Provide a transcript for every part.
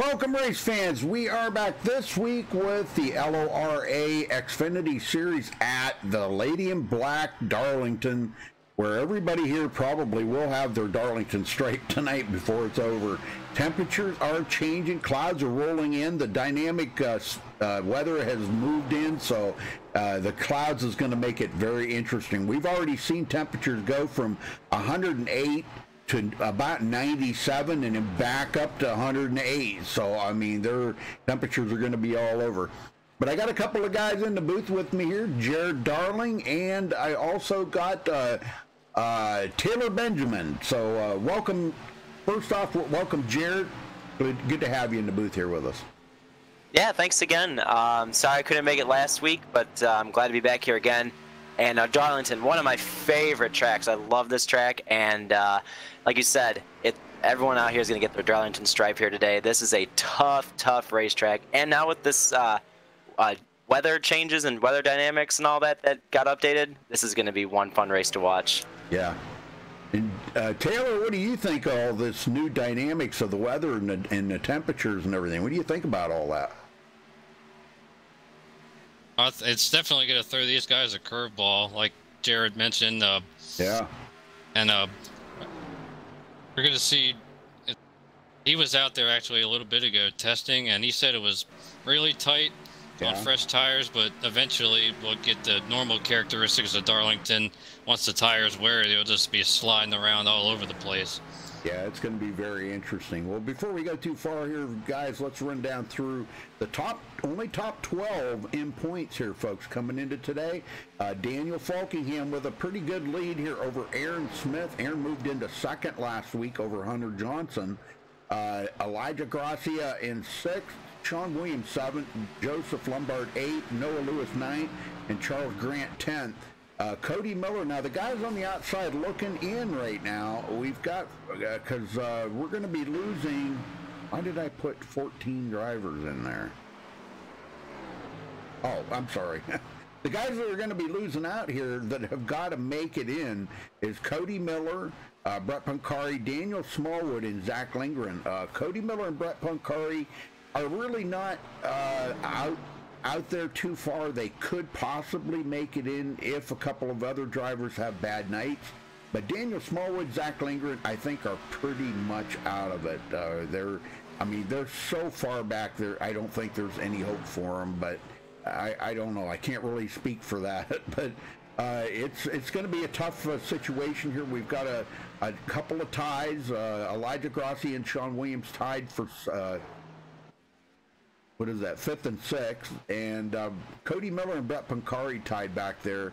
Welcome, race fans. We are back this week with the LORA Xfinity Series at the Lady in Black Darlington, where everybody here probably will have their Darlington stripe tonight before it's over. Temperatures are changing. Clouds are rolling in. The dynamic weather has moved in, so the clouds is going to make it very interesting. We've already seen temperatures go from 108 to about 97 and then back up to 108. So, I mean, their temperatures are going to be all over. But I got a couple of guys in the booth with me here, Jared Darling, and I also got Taylor Benjamin. So, welcome. First off, welcome, Jared. Good to have you in the booth here with us. Yeah, thanks again. Sorry I couldn't make it last week, but I'm glad to be back here again. And Darlington, one of my favorite tracks. I love this track, and like you said, everyone out here is going to get their Darlington stripe here today. This is a tough racetrack, and now with this weather changes and weather dynamics and all that got updated, this is going to be one fun race to watch. Yeah. And Taylor, what do you think of all this new dynamics of the weather and the temperatures and everything? What do you think about all that? It's definitely going to throw these guys a curveball, like Jared mentioned. Yeah. And we're going to see. He was out there actually a little bit ago testing, and he said it was really tight on fresh tires, but eventually we'll get the normal characteristics of Darlington. Once the tires wear, they'll just be sliding around all over the place. Yeah, it's going to be very interesting. Well, before we go too far here, guys, let's run down through the only top 12 in points here, folks, coming into today. Daniel Falkingham with a pretty good lead here over Aaron Smith. Aaron moved into second last week over Hunter Johnson. Elijah Gracia in sixth. Sean Williams 7th. Joseph Lombard 8th. Noah Lewis 9th. And Charles Grant 10th. Cody Miller, now the guys on the outside looking in right now, we've got, because we're going to be losing, why did I put 14 drivers in there? Oh, I'm sorry. The guys that are going to be losing out here that have got to make it in is Cody Miller, Brett Pancari, Daniel Smallwood, and Zach Lindgren. Cody Miller and Brett Pancari are really not out there too far. They could possibly make it in if a couple of other drivers have bad nights. But Daniel Smallwood, Zach Lindgren, I think are pretty much out of it. They're so far back there. I don't think there's any hope for them. But I don't know. I can't really speak for that. But it's going to be a tough situation here. We've got a couple of ties. Elijah Grassi and Sean Williams tied for what is that, 5th and 6th, and Cody Miller and Brett Pancari tied back there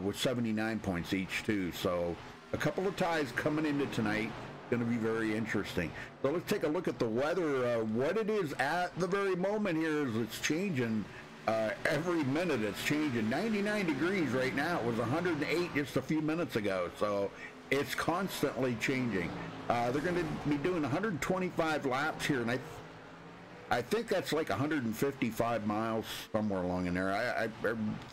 with 79 points each too. So a couple of ties coming into tonight. Going to be very interesting. So let's take a look at the weather. What it is at the very moment here is it's changing every minute. It's changing. 99 degrees right now. It was 108 just a few minutes ago. So it's constantly changing. They're going to be doing 125 laps here, and I think that's like 155 miles, somewhere along in there. I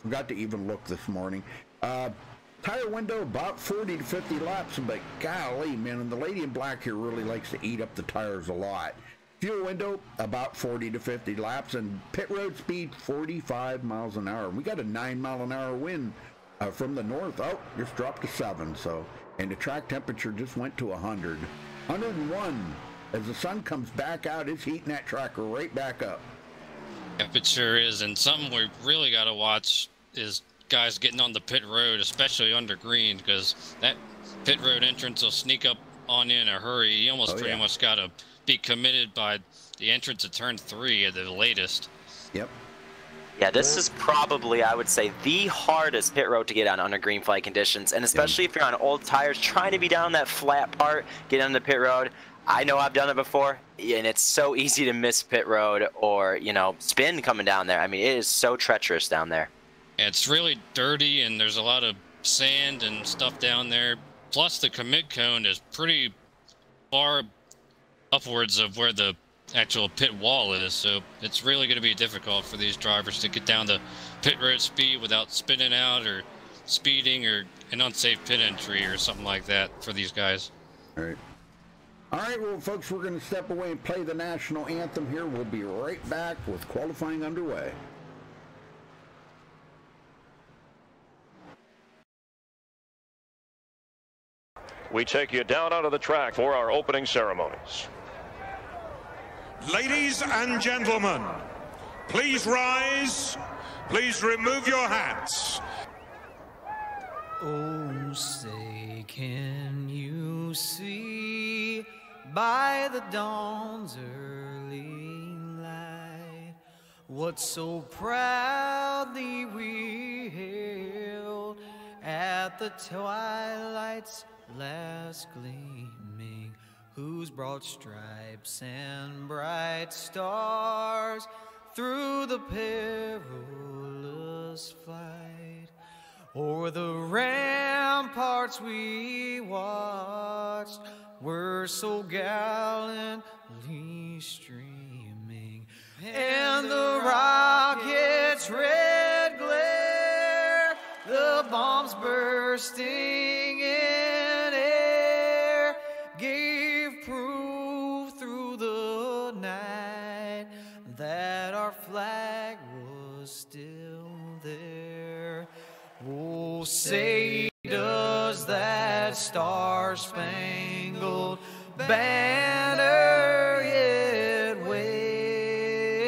forgot to even look this morning. Tire window, about 40 to 50 laps, but golly, man, and the lady in black here really likes to eat up the tires a lot. Fuel window, about 40 to 50 laps, and pit road speed, 45 miles an hour. We got a 9-mile-an-hour wind from the north. Oh, just dropped to 7, so, and the track temperature just went to 100. 101. As the sun comes back out, it's heating that track right back up. Yep, it sure is. And something we really got to watch is guys getting on the pit road, especially under green, because that pit road entrance will sneak up on you in a hurry. You almost pretty much got to be committed by the entrance of turn 3 at the latest. Yep. Yeah, this is probably, I would say, the hardest pit road to get on under green flag conditions, and especially if you're on old tires, trying to be down that flat part, get on the pit road. I know I've done it before, and it's so easy to miss pit road or, spin coming down there. I mean, it is so treacherous down there. It's really dirty, and there's a lot of sand and stuff down there. Plus, the commit cone is pretty far upwards of where the actual pit wall is, so it's really going to be difficult for these drivers to get down to pit road speed without spinning out or speeding or an unsafe pit entry or something like that for these guys. All right. All right, well, folks, we're going to step away and play the national anthem here. We'll be right back with qualifying underway. We take you down onto the track for our opening ceremonies. Ladies and gentlemen, please rise. Please remove your hats. Oh, say, can you see by the dawn's early light what so proudly we hailed at the twilight's last gleaming, whose broad stripes and bright stars through the perilous fight o'er the ramparts we watched were so gallantly streaming, and the rocket's red glare, the bombs bursting in air, gave proof through the night that our flag was still there. Oh, say, does that star-spangled banner yet wave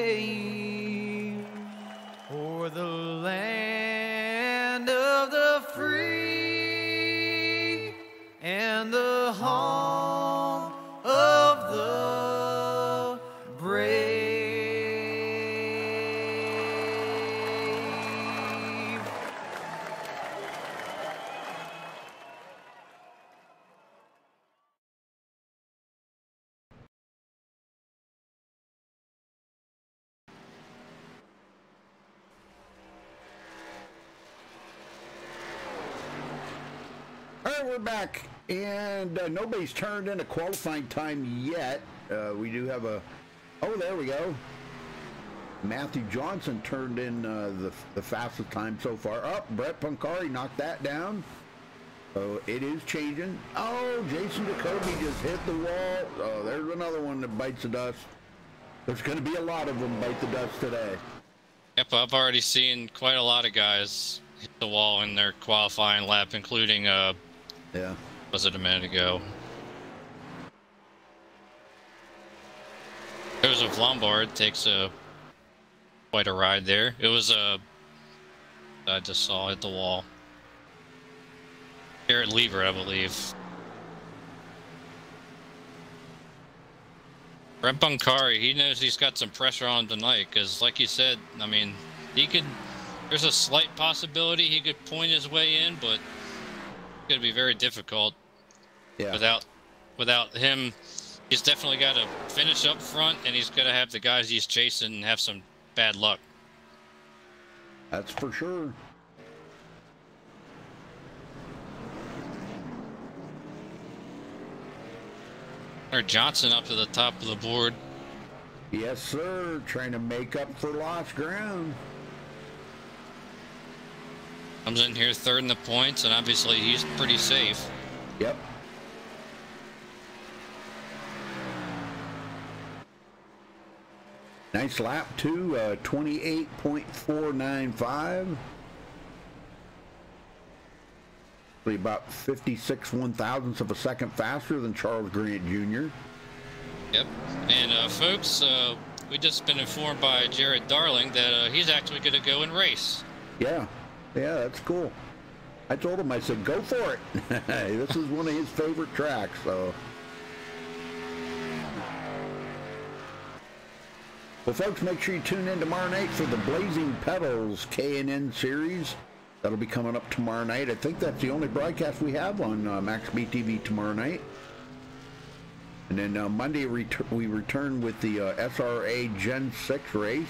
o'er the land of the free and the home of the brave? All right, we're back, and nobody's turned in a qualifying time yet. We do have a... Oh, there we go. Matthew Johnson turned in the fastest time so far. Oh, Brett Pancari knocked that down. So it is changing. Oh, Jason Jacoby just hit the wall. Oh, there's another one that bites the dust. There's going to be a lot of them bite the dust today. Yep, I've already seen quite a lot of guys hit the wall in their qualifying lap, including, yeah, was it a minute ago? Joseph Lombard takes quite a ride there. It was I just saw hit the wall. Garrett Lever, I believe. Brent Bunkari, he knows he's got some pressure on him tonight, because like you said, I mean, he could, there's a slight possibility he could point his way in, but it's going to be very difficult. Yeah. Without him, he's definitely got to finish up front, and he's going to have the guys he's chasing have some bad luck. That's for sure. Johnson up to the top of the board. Yes, sir. Trying to make up for lost ground. Comes in here third in the points, and obviously he's pretty safe. Yep. Nice lap, too. 28.495. About 56 one-thousandths of a second faster than Charles Grant Jr. Yep. And folks, we just been informed by Jared Darling that he's actually going to go and race. Yeah, that's cool. I told him, I said, go for it. This is one of his favorite tracks, so. Well, folks, make sure you tune in tomorrow night for the Blazing Pedals K&N series. That'll be coming up tomorrow night. I think that's the only broadcast we have on MaxSpeedTV tomorrow night. And then Monday we return with the SRA Gen 6 race.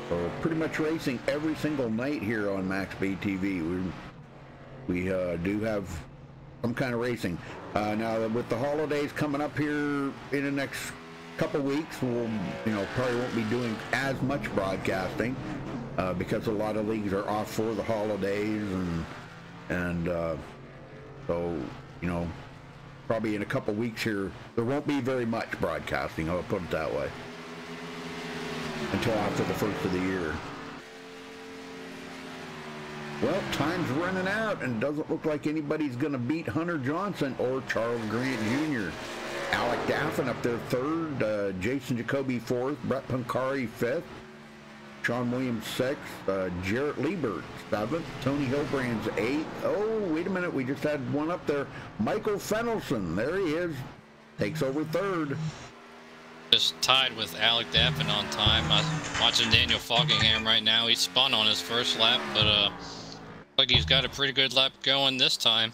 So pretty much racing every single night here on MaxSpeedTV. We do have some kind of racing. Now with the holidays coming up here in the next couple weeks, we'll probably won't be doing as much broadcasting because a lot of leagues are off for the holidays, and And so, you know, probably in a couple weeks here, there won't be very much broadcasting, I'll put it that way, until after the first of the year. Well, time's running out, and it doesn't look like anybody's going to beat Hunter Johnson or Charles Grant Jr. Alec Daffin up there third, Jason Jacoby fourth, Brett Pancari fifth, Sean Williams sixth, Jarrett Liebert seventh, Tony Hilbrand's eighth. Oh, wait a minute, we just had one up there. Michael Fennelson, there he is, takes over third. Just tied with Alec Daffin on time. I'm watching Daniel Falkingham right now. He spun on his first lap, but like he's got a pretty good lap going this time.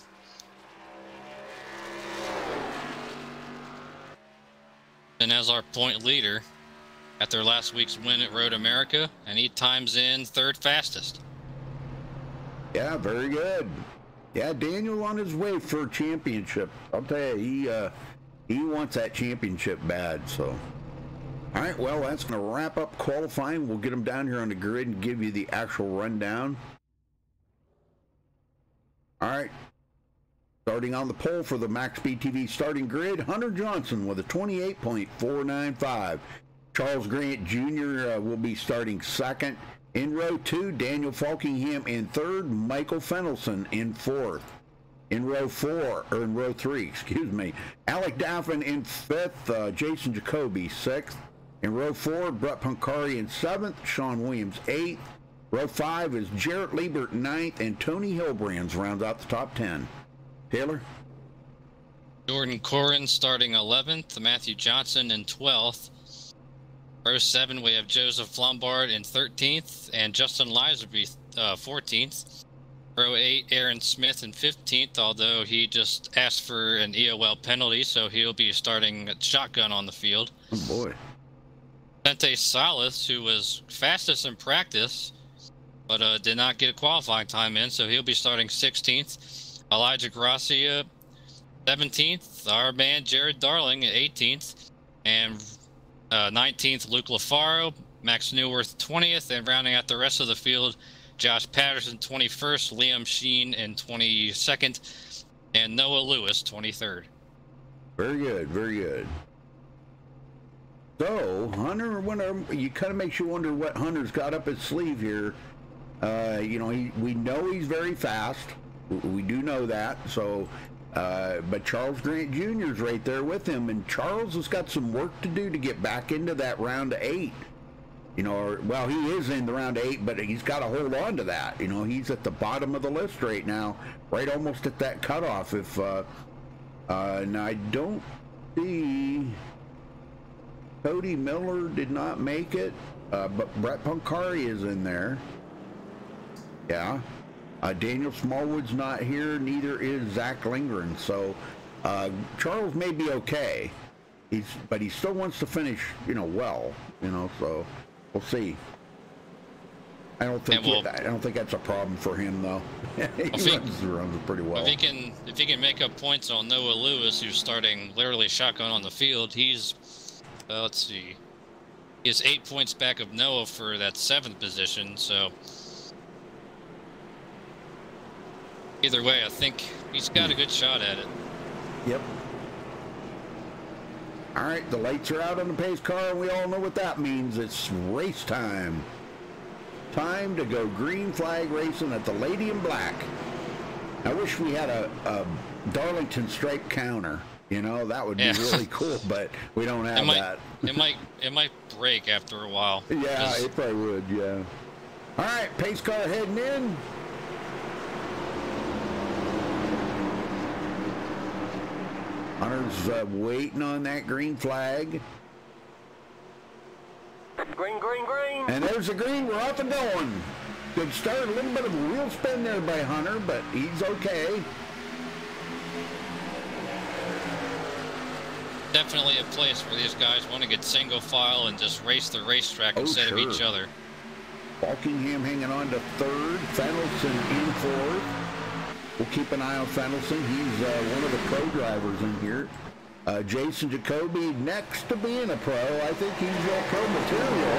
And as our point leader after last week's win at Road America, and he times in third fastest. Yeah, very good. Yeah, Daniel on his way for a championship. I'll tell you, he wants that championship bad, so. All right, well, that's going to wrap up qualifying. We'll get them down here on the grid and give you the actual rundown. All right. Starting on the pole for the MaxSpeedTV starting grid, Hunter Johnson with a 28.495. Charles Grant Jr. Will be starting second. In row 2, Daniel Falkingham in third, Michael Fennelson in fourth. In row 3, excuse me, Alec Daffin in fifth, Jason Jacoby sixth. In row 4, Brett Pancari in seventh, Sean Williams eighth. Row 5 is Jarrett Liebert ninth, and Tony Hilbrands rounds out the top 10. Taylor? Jordan Corrin starting 11th, Matthew Johnson in 12th. Row 7, we have Joseph Lombard in 13th, and Justin Liserby 14th. Row 8, Aaron Smith in 15th, although he just asked for an EOL penalty, so he'll be starting shotgun on the field. Oh, boy. Sente Salas, who was fastest in practice, but did not get a qualifying time in, so he'll be starting 16th. Elijah Gracia, 17th. Our man Jared Darling at 18th. And 19th, Luke LaFaro. Max Newworth, 20th. And rounding out the rest of the field, Josh Patterson, 21st. Liam Sheen in 22nd. And Noah Lewis, 23rd. Very good, very good. So, Hunter, you kind of makes you wonder what Hunter's got up his sleeve here. You know, we know he's very fast. We do know that. So, but Charles Grant Jr. is right there with him, and Charles has got some work to do to get back into that round 8. You know, well, he is in the round 8, but he's got to hold on to that. You know, he's at the bottom of the list right now, right almost at that cutoff. If and I don't see Cody Miller did not make it, but Brett Pancari is in there. Yeah. Daniel Smallwood's not here, neither is Zach Lindgren. So Charles may be okay. But he still wants to finish, you know, well, you know, so we'll see. I don't think that's a problem for him though. He runs pretty well. If he can make up points on Noah Lewis, who's starting literally shotgun on the field, he's let's see. He has 8 points back of Noah for that 7th position, so either way, I think he's got a good shot at it. Yep. All right, the lights are out on the pace car, and we all know what that means. It's race time. Time to go green flag racing at the Lady in Black. I wish we had a Darlington stripe counter. You know, that would be really cool, but we don't have that. It might break after a while. Yeah, it probably would, yeah. All right, pace car heading in. Hunter's waiting on that green flag. Green, green, green. And there's the green. We're off and going. Good start. A little bit of a wheel spin there by Hunter, but he's okay. Definitely a place where these guys want to get single file and just race the racetrack instead of each other. Falkingham hanging on to 3rd. Fennelson in 4th. We'll keep an eye on Fennelson. He's one of the pro drivers in here. Jason Jacoby next to being a pro. I think he's pro material.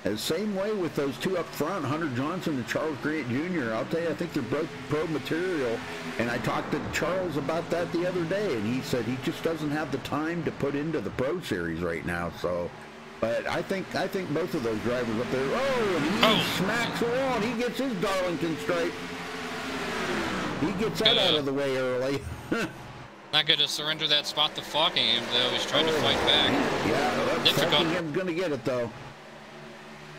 The same way with those two up front, Hunter Johnson and Charles Grant Jr. I'll tell you, I think they're both pro material. And I talked to Charles about that the other day, and he said he just doesn't have the time to put into the Pro Series right now. So, but I think both of those drivers up there. Oh, and he smacks the wall, and he gets his Darlington stripe. He gets that out of the way early. Not going to surrender that spot to Falkingham, though. He's trying to fight back. Yeah, Falkingham's going to get it, though.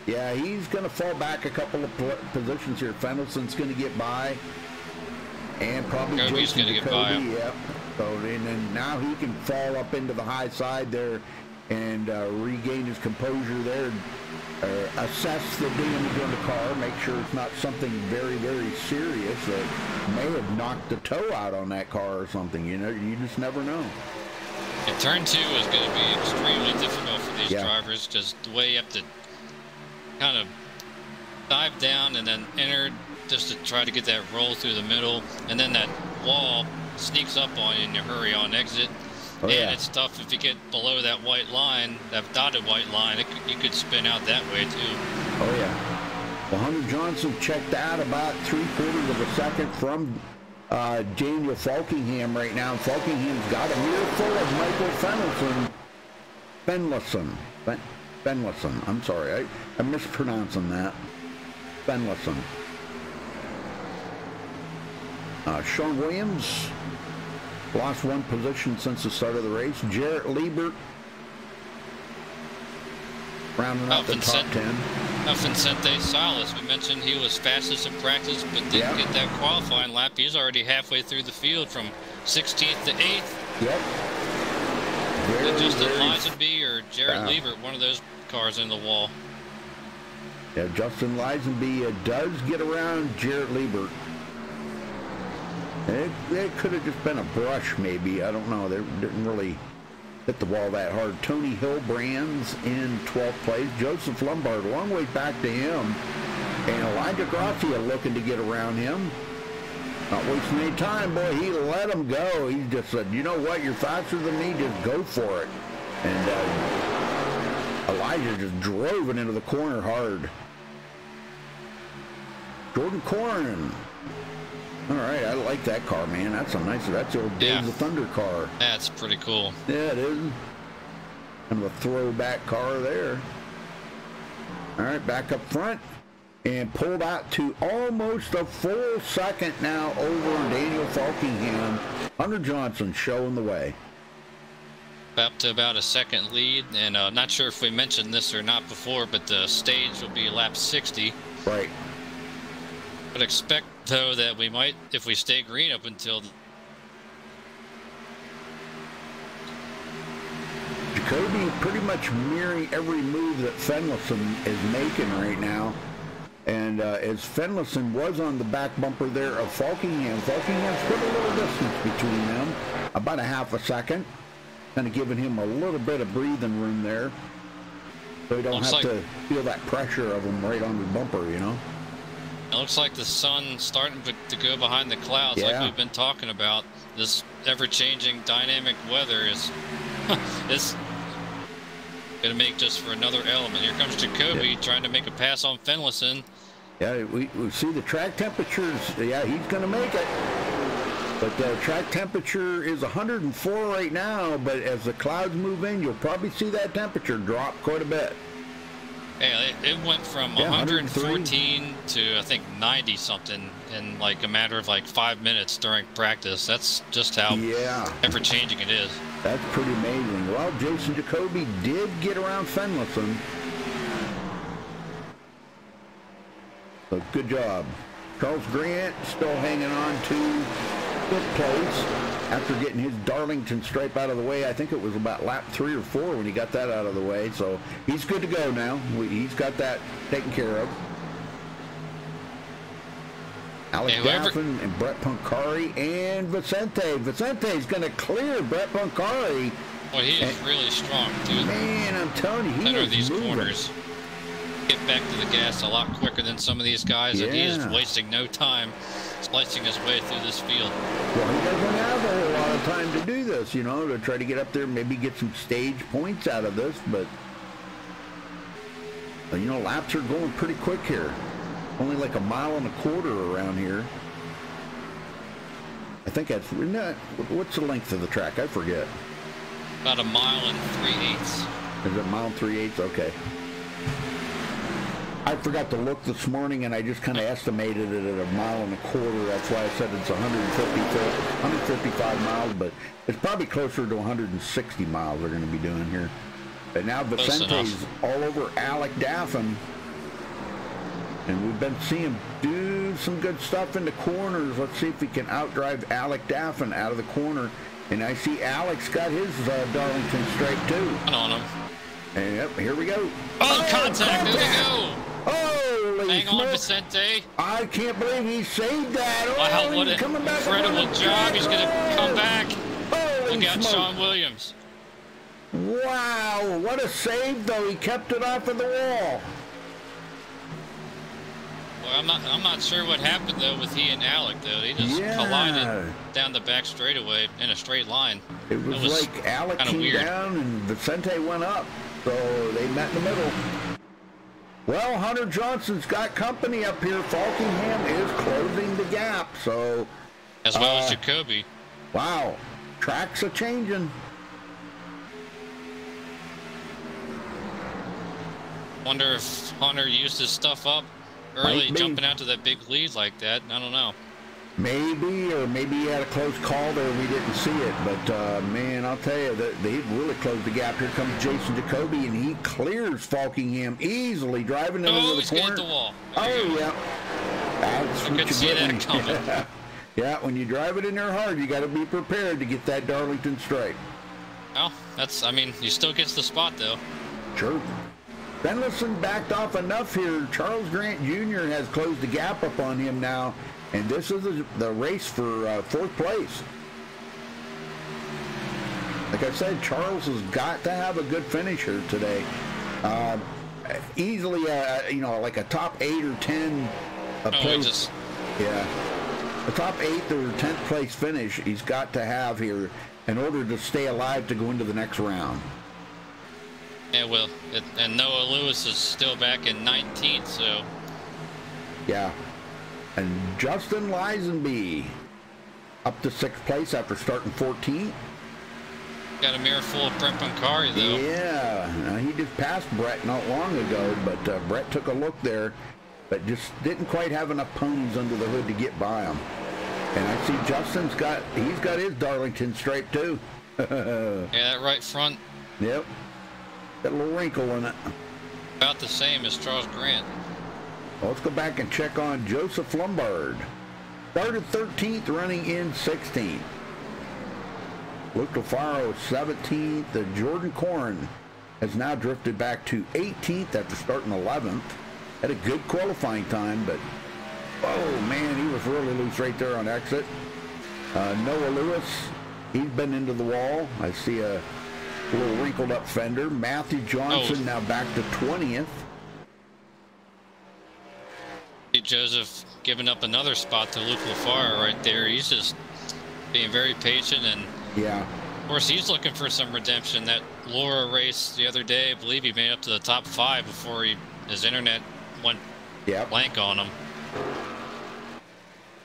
Yeah, he's going to fall back a couple of positions here. Fenderson's going to get by. And probably Kobe's going to get by him. Yep. So, and then now he can fall up into the high side there and regain his composure there. Assess the damage on the car. Make sure it's not something very, very serious that may have knocked the toe out on that car or something. You know, you just never know. And turn 2 is going to be extremely difficult for these drivers because the way you have to kind of dive down and then enter just to try to get that roll through the middle, and then that wall sneaks up on you and you hurry on exit. It's tough if you get below that white line, that dotted white line. You could spin out that way too. Oh yeah. Well, Hunter Johnson checked out about 3/4 of a second from Daniel Falkingham right now. Falkingham's got a mirror full of Michael Fenlison. I'm sorry, I'm mispronouncing that. Fenlison. Sean Williams lost one position since the start of the race. Jarrett Liebert rounding out the top 10. Vincente Salas, we mentioned he was fastest in practice, but didn't get that qualifying lap. He's already halfway through the field from 16th to 8th. Yep. Justin Lisenby or Jarrett Liebert, one of those cars in the wall. Yeah, Justin Lisenby does get around Jarrett Liebert. It could have just been a brush, maybe. I don't know. They didn't really hit the wall that hard. Tony Hilbrand's in 12th place. Joseph Lombard, a long way back to him. And Elijah Gracia looking to get around him. Not wasting any time, boy. He let him go. He just said, you know what? You're faster than me. Just go for it. And Elijah just drove it into the corner hard. Jordan Corrin. All right, I like that car, man. That's the old Days of Thunder car. That's pretty cool. Yeah, it is. Kind of a throwback car there. All right, back up front. And pulled out to almost a full second now over Daniel Falkingham. Hunter Johnson showing the way. Up to about a second lead. And not sure if we mentioned this or not before, but the stage will be lap 60. Right. But expect, though, that we might, if we stay green up until Jacoby pretty much mirroring every move that Fenlison is making right now. And as Fenlison was on the back bumper there of Falkingham, Falkingham's put a little distance between them, about a half a second, kind of giving him a little bit of breathing room there. So he don't have to feel that pressure of him right on the bumper, you know. It looks like the sun starting to go behind the clouds, like we've been talking about. This ever-changing dynamic weather is going to make just for another element. Here comes Jacoby trying to make a pass on Fenlison. Yeah, we see the track temperatures. Yeah, he's going to make it. But the track temperature is 104 right now, but as the clouds move in, you'll probably see that temperature drop quite a bit. Yeah, it went from 114 to I think 90 something in like a matter of like 5 minutes during practice. That's just how ever changing it is. That's pretty amazing. Well, Jason Jacoby did get around Fenlison. So good job. Charles Grant still hanging on to 5th place after getting his Darlington stripe out of the way. I think it was about lap 3 or 4 when he got that out of the way. So he's good to go now. He's got that taken care of. Alex Daffin and Brett Pancari and Vicente. Vicente's going to clear Brett Pancari. Well, he is really strong, dude. Man, I'm telling you, he is these moving. corners. Get back to the gas a lot quicker than some of these guys, and he is wasting no time splicing his way through this field. Well, he doesn't have a whole lot of time to do this, you know, to try to get up there, maybe get some stage points out of this, but You know, laps are going pretty quick here. Only like 1.25 miles around here. I think that's, what's the length of the track? I forget. About 1 mile and 3/8. Is it 1 mile and 3/8? Okay. I forgot to look this morning, and I just kind of estimated it at 1.25 miles. That's why I said it's 155 miles, but it's probably closer to 160 miles they're going to be doing here. But now Vicente's all over Alec Daffin, and we've been seeing him do some good stuff in the corners. Let's see if he can outdrive Alec Daffin out of the corner. And I see Alex got his Darlington straight too. On him. And yep, here we go. Oh, contact! There we go. Holy Hang smoke. on, Vicente. I can't believe he saved that. Wow, what an coming back incredible job. He's going to come back. Holy Look out, smoke. Sean Williams. Wow, what a save, though. He kept it off of the wall. Well, I'm not sure what happened, though, with he and Alec, though. They just collided down the back straightaway in a straight line. It was like Alec came weird. down and Vicente went up. So they met in the middle. Well, Hunter Johnson's got company up here. Falkingham is closing the gap. So As well as Jacoby. Wow, tracks are changing. Wonder if Hunter used his stuff up early, jumping out to that big lead like that. I don't know. Maybe, or maybe he had a close call there. We didn't see it, but man, I'll tell you, they really closed the gap. Here comes Jason Jacoby, and he clears Falkingham easily, driving into the corner. He's gonna hit the wall. Yeah. That's what you see get that when coming. Yeah, when you drive it in there hard, you got to be prepared to get that Darlington straight. Well, I mean, he still gets the spot, though. Sure. Benlison backed off enough here. Charles Grant Jr. has closed the gap up on him now. And this is the race for 4th place. Like I said, Charles has got to have a good finish here today. Easily, you know, like a top 8 or 10 place. Yeah. A top 8th or 10th place finish he's got to have here in order to stay alive to go into the next round. Yeah, well, and Noah Lewis is still back in 19th, so. Yeah. And Justin Lisenby up to 6th place after starting 14th. Got a mirror full of Brent Pancari, though. Yeah, he just passed Brett not long ago, but Brett took a look there, but just didn't quite have enough ponies under the hood to get by him. And I see Justin's got his Darlington stripe too. Yeah, that right front. Yep. Got a little wrinkle in it. About the same as Charles Grant. Well, let's go back and check on Joseph Lombard. Started 13th, running in 16th. Luke LaFaro 17th. Jordan Corrin has now drifted back to 18th after starting 11th. Had a good qualifying time, but oh man, he was really loose right there on exit. Noah Lewis, he's been into the wall. I see a little wrinkled up fender. Matthew Johnson now back to 20th. Joseph giving up another spot to Luke LaFaro right there. He's just being very patient, and yeah, of course he's looking for some redemption. That Laura race the other day, I believe he made up to the top 5 before his internet went blank on him.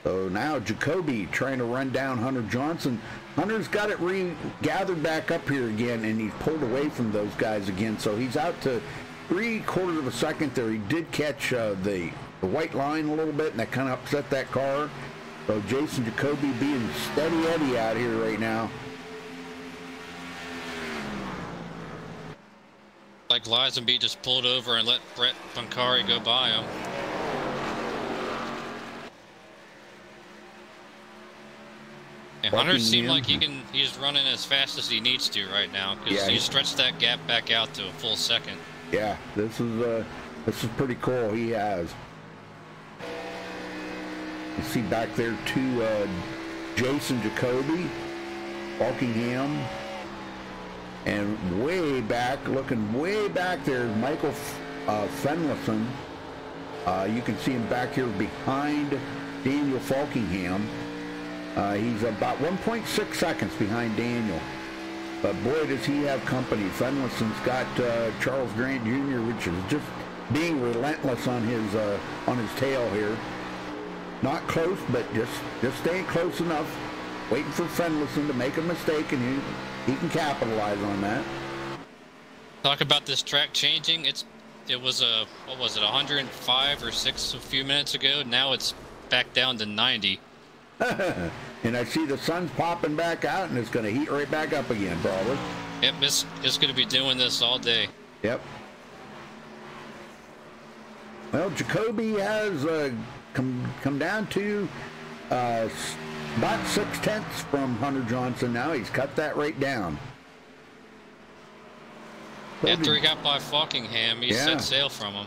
So now Jacoby trying to run down Hunter Johnson. Hunter's got it regathered back up here again, and he's pulled away from those guys again. So he's out to 3/4 of a second there. He did catch the white line a little bit, and that kind of upset that car. So Jason Jacoby being steady Eddie out here right now. Like Lisenby just pulled over and let Brett Pancari go by him. And Hunter seemed like he's running as fast as he needs to right now, because he stretched that gap back out to a full second. Yeah, this is pretty cool. He has. You see back there too, Jason Jacoby, Falkingham, and way back, looking way back there, Michael Fenlison. You can see him back here behind Daniel Falkingham. He's about 1.6 seconds behind Daniel. But boy, does he have company. Fenlison's got Charles Grant Jr., which is just being relentless on his tail here. Not close, but just staying close enough, waiting for Friendlison to make a mistake, and he can capitalize on that. Talk about this track changing. It was what was it, 105 or 6 a few minutes ago. Now it's back down to 90. And I see the sun's popping back out, and it's going to heat right back up again, probably. Yep, it's going to be doing this all day. Yep. Well, Jacoby has come down to about 0.6 from Hunter Johnson now. He's cut that right down. After he got by Falkingham, he set sail from him.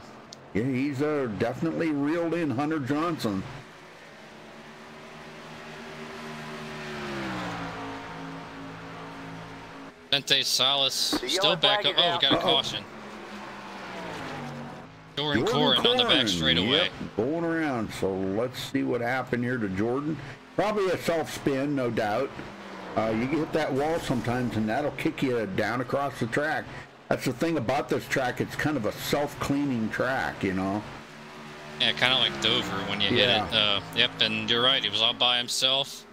Yeah, he's definitely reeled in Hunter Johnson. Dente Salas still back up. Oh, we got a caution. Jordan Corrin on the back straightaway. Yep, going around. So let's see what happened here to Jordan. Probably a self-spin, no doubt. You can hit that wall sometimes, and that'll kick you down across the track. That's the thing about this track. It's kind of a self-cleaning track, you know. Yeah, kind of like Dover when you hit it. Yep, and you're right. He was all by himself.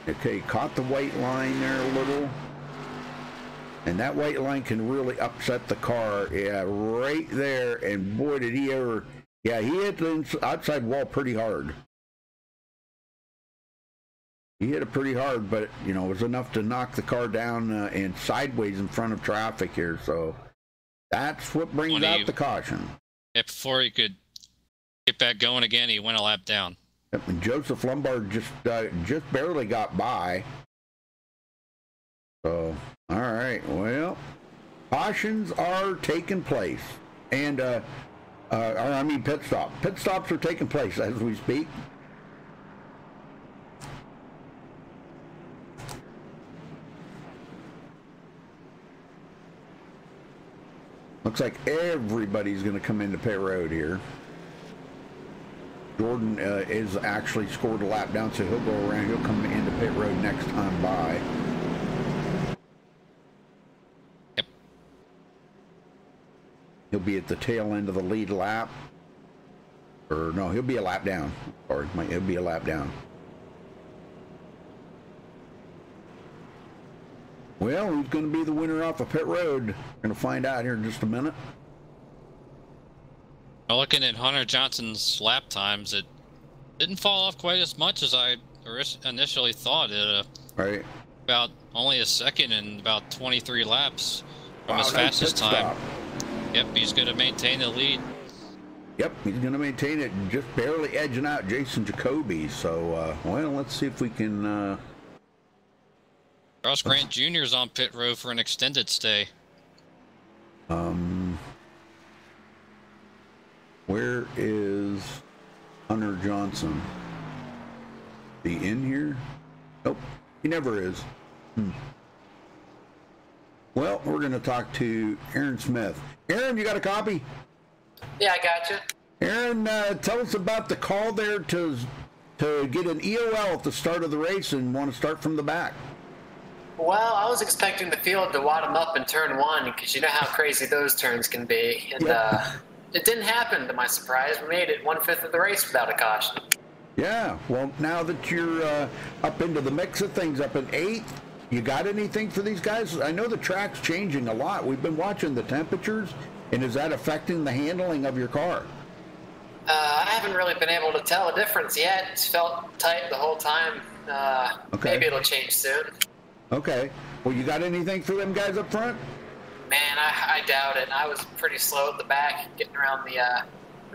Okay, caught the white line there a little. And that white line can really upset the car. Yeah, right there. And boy, did he ever... Yeah, he hit the outside wall pretty hard. He hit it pretty hard, but, you know, it was enough to knock the car down and sideways in front of traffic here. So that's what brings out the caution. Yeah, before he could get back going again, he went a lap down. Yep, and Joseph Lombard just barely got by. So, all right, well, cautions are taking place. And, I mean pit stop. Pit stops are taking place as we speak. Looks like everybody's going to come into pit road here. Jordan is actually scored a lap down, so he'll go around. He'll come into pit road next time by. Yep. He'll be at the tail end of the lead lap. Or no, he'll be a lap down. Or he'll be a lap down. Well, who's going to be the winner off of pit road? We're going to find out here in just a minute. Looking at Hunter Johnson's lap times, it didn't fall off quite as much as I initially thought. Right. About only a second and about 23 laps from his fastest time. Yep, he's going to maintain the lead. Yep, he's going to maintain it, just barely edging out Jason Jacoby. So, well, let's see if we can... Ross Grant Jr. is on pit road for an extended stay. Where is Hunter Johnson? Is he in here? Nope, he never is. Well, we're going to talk to Aaron Smith. Aaron, you got a copy? Yeah, I got you. Aaron, tell us about the call there to get an EOL at the start of the race and want to start from the back. Well, I was expecting the field to wad them up in turn one because you know how crazy those turns can be. And it didn't happen, to my surprise. We made it 1/5 of the race without a caution. Yeah, well, now that you're up into the mix of things, up in 8th, you got anything for these guys? I know the track's changing a lot. We've been watching the temperatures, and is that affecting the handling of your car? I haven't really been able to tell a difference yet. It's felt tight the whole time. Okay. Maybe it'll change soon. Okay. Well, you got anything for them guys up front? Man, I doubt it. I was pretty slow at the back, getting around the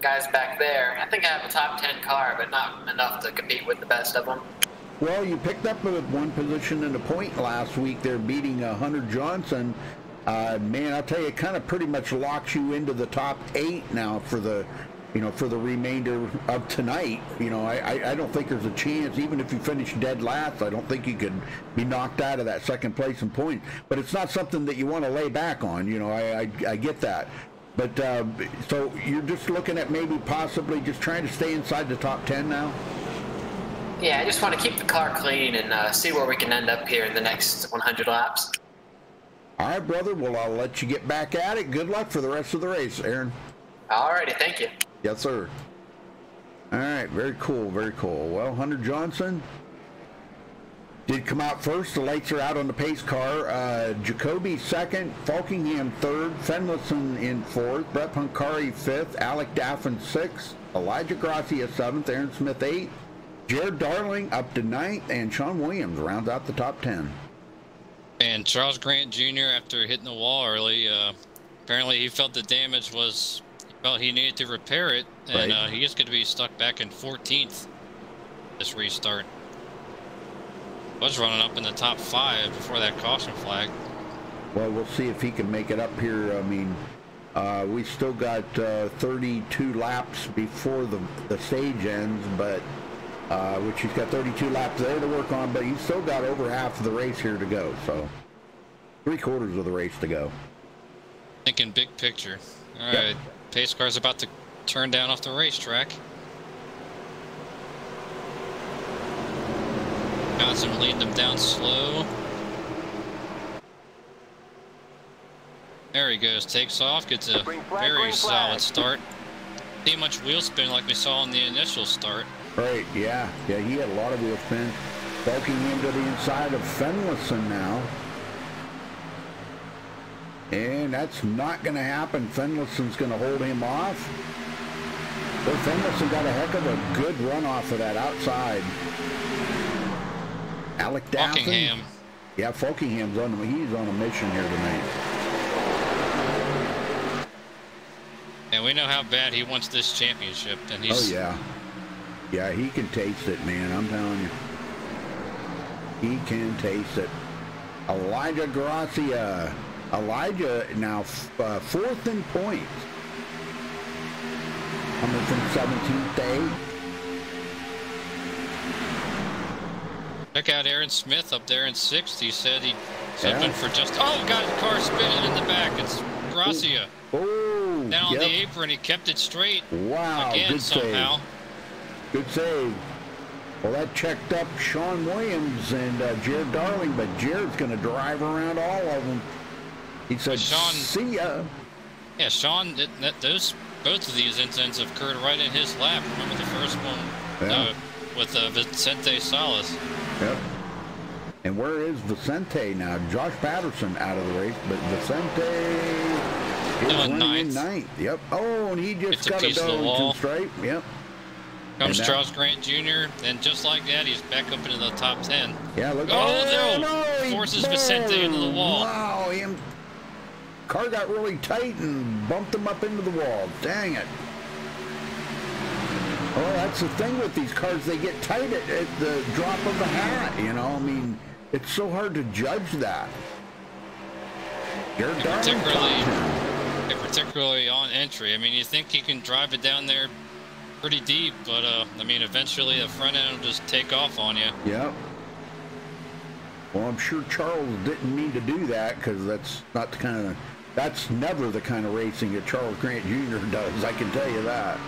guys back there. I think I have a top 10 car, but not enough to compete with the best of them. Well, you picked up one position in the point last week. They're beating Hunter Johnson. Man, I'll tell you, it kind of pretty much locks you into the top 8 now for the remainder of tonight. I don't think there's a chance, even if you finish dead last, I don't think you could be knocked out of that second place in points. But it's not something that you want to lay back on. I get that. But so you're just looking at maybe possibly just trying to stay inside the top 10 now? Yeah, I just want to keep the car clean and see where we can end up here in the next 100 laps. All right, brother. Well, I'll let you get back at it. Good luck for the rest of the race, Aaron. Alrighty, thank you. Yes, sir. All right, very cool, very cool. Well, Hunter Johnson did come out first. The lights are out on the pace car. Jacoby second, Falkingham third, Fenlison in fourth, Brett Pancari fifth, Alec Daffin sixth, Elijah Gracia seventh, Aaron Smith eighth, Jared Darling up to ninth, and Sean Williams rounds out the top 10. And Charles Grant Jr., after hitting the wall early, apparently he felt the damage was, he felt he needed to repair it, and right. He is going to be stuck back in 14th this restart. Was running up in the top 5 before that caution flag. Well, we'll see if he can make it up here. I mean, we still got 32 laps before the stage ends, but which he's got 32 laps there to work on, but he's still got over half of the race here to go, so 3/4 of the race to go. Thinking big picture. All yep. right, pace car's about to turn down off the racetrack. Johnson leading them down slow. There he goes, takes off, gets a very solid start. See much wheel spin like we saw in the initial start. Right, yeah, he had a lot of wheel spin. Bulking into the inside of Fenlison now. And that's not going to happen. Fenlison's going to hold him off. But Fenlison got a heck of a good run off of that outside. Alec Daffin. Falkingham. Yeah, Falkingham's he's on a mission here tonight. And we know how bad he wants this championship. And he's... Oh, yeah. Yeah, he can taste it, man. I'm telling you. He can taste it. Elijah Gracia. Elijah now 4th in points. Coming from 17th to 8th. Check out Aaron Smith up there in 6th. He said he'd something for just... Oh, got his car spinning in the back. It's Gracia. Oh, down on the apron. He kept it straight. Wow, again, good somehow. Save. Good save. Well, that checked up Sean Williams and Jared Darling, but Jared's going to drive around all of them. He said, Sean, see ya. Yeah, Sean, both of these incidents have occurred right in his lap. Remember the first one with Vicente Salas. Yep. And where is Vicente now? Josh Patterson out of the race, but Vicente is running in 9th. Yep. Oh, and he just got a Darlington stripe. Yep. Comes Charles Grant Jr., and just like that, he's back up into the top 10. Yeah, look. Oh, no! Forces Vicente into the wall. Wow, car got really tight and bumped him up into the wall. Dang it. Oh, that's the thing with these cars. They get tight at the drop of a hat, you know. I mean, it's so hard to judge that. Particularly on entry. I mean, you think he can drive it down there pretty deep, but I mean, eventually the front end will just take off on you. Yep. Well, I'm sure Charles didn't mean to do that, because that's not the kind of, that's never the kind of racing that Charles Grant Jr. does. I can tell you that.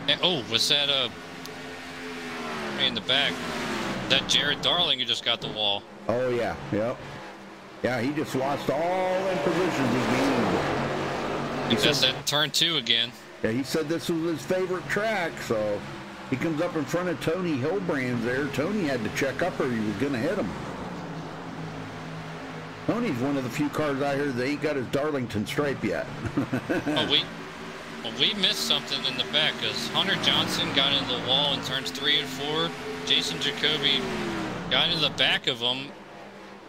And, oh, was that in the back? That Jared Darling who just got the wall? Oh yeah, yep. Yeah, he just lost all in positions he gained. He said that turn 2 again. Yeah, he said this was his favorite track, so he comes up in front of Tony Hilbrand there. Tony had to check up or he was going to hit him. Tony's one of the few cars out here that ain't got his Darlington stripe yet. we missed something in the back, because Hunter Johnson got into the wall in turns 3 and 4. Jason Jacoby got into the back of him,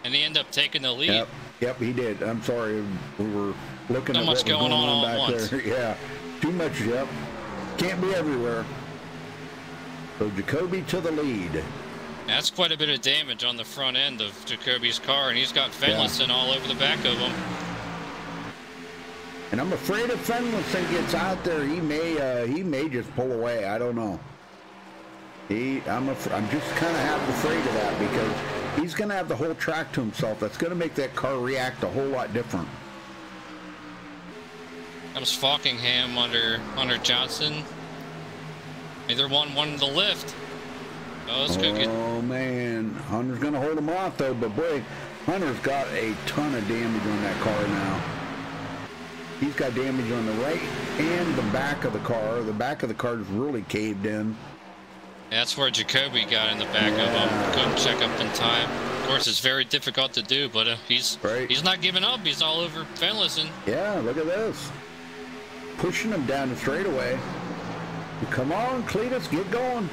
and he ended up taking the lead. Yep, he did. I'm sorry. We were looking at much what was going on back once. there. Yeah, too much, yep. Can't be everywhere. So Jacoby to the lead. That's quite a bit of damage on the front end of Jacoby's car, and he's got Fenlison all over the back of him. And I'm afraid if Fenlison gets out there, he may just pull away. I don't know. I'm just kind of half afraid of that, because he's going to have the whole track to himself. That's going to make that car react a whole lot different. That was Falkingham under Hunter Johnson. Neither one won the lift. Oh, man, Hunter's going to hold him off, though. But, boy, Hunter's got a ton of damage on that car now. He's got damage on the right and the back of the car. The back of the car is really caved in. That's where Jacoby got in the back of him. Couldn't check up in time. Of course, it's very difficult to do, but he's not giving up. He's all over Finlayson. Yeah, look at this. Pushing him down the straightaway. Come on, Cletus, get going.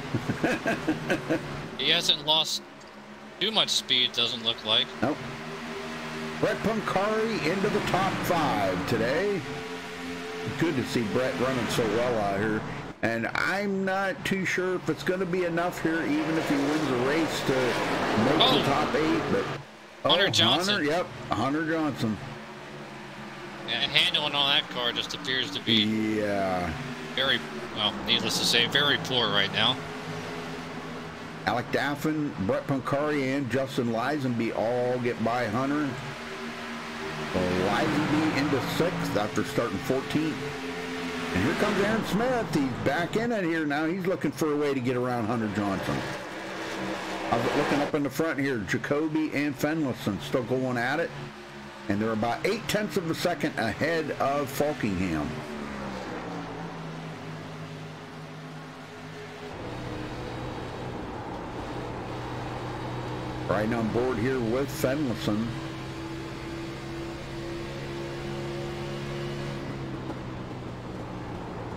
He hasn't lost too much speed, doesn't look like. Nope. Brett Pancari into the top 5 today. Good to see Brett running so well out here. And I'm not too sure if it's going to be enough here, even if he wins the race, to make the top 8. But Hunter Johnson. Hunter, yep, Hunter Johnson. And handling on that car just appears to be very, well, needless to say, very poor right now. Alec Daffin, Brett Pancari, and Justin Lisenby all get by Hunter. So Lisenby into 6th after starting 14th. And here comes Aaron Smith. He's back in it here now. He's looking for a way to get around Hunter Johnson. Looking up in the front here, Jacoby and Finlayson still going at it. And they're about 0.8 of a second ahead of Falkingham. Right on board here with Finlayson.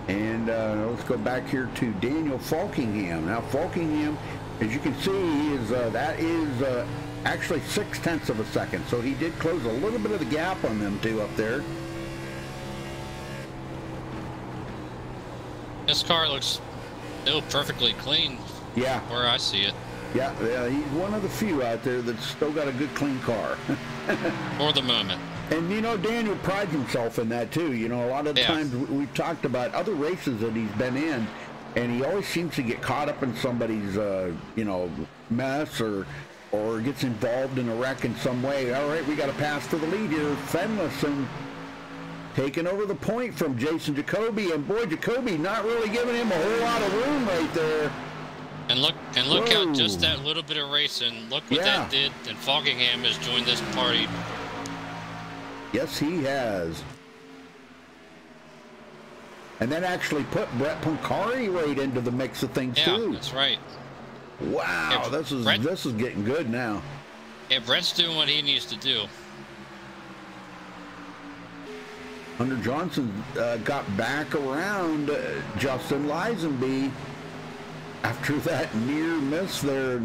And let's go back here to Daniel Falkingham. Now Falkingham, as you can see, that is actually 0.6 of a second. So he did close a little bit of the gap on them two up there. This car looks still perfectly clean. Yeah. Where I see it. Yeah, he's one of the few out there that's still got a good, clean car. For the moment. And, you know, Daniel prides himself in that, too. You know, a lot of the times we've talked about other races that he's been in, and he always seems to get caught up in somebody's, you know, mess or gets involved in a wreck in some way. All right, we got to pass for the lead here. Finlayson taking over the point from Jason Jacoby, and boy, Jacoby not really giving him a whole lot of room right there. And look how just that little bit of racing, look what that did, and Falkingham has joined this party. Yes, he has. And that actually put Brett Pancari right into the mix of things too. Yeah, that's right. Wow, this is getting good now. Yeah, Brett's doing what he needs to do. Hunter Johnson got back around Justin Lisenby after that near miss there,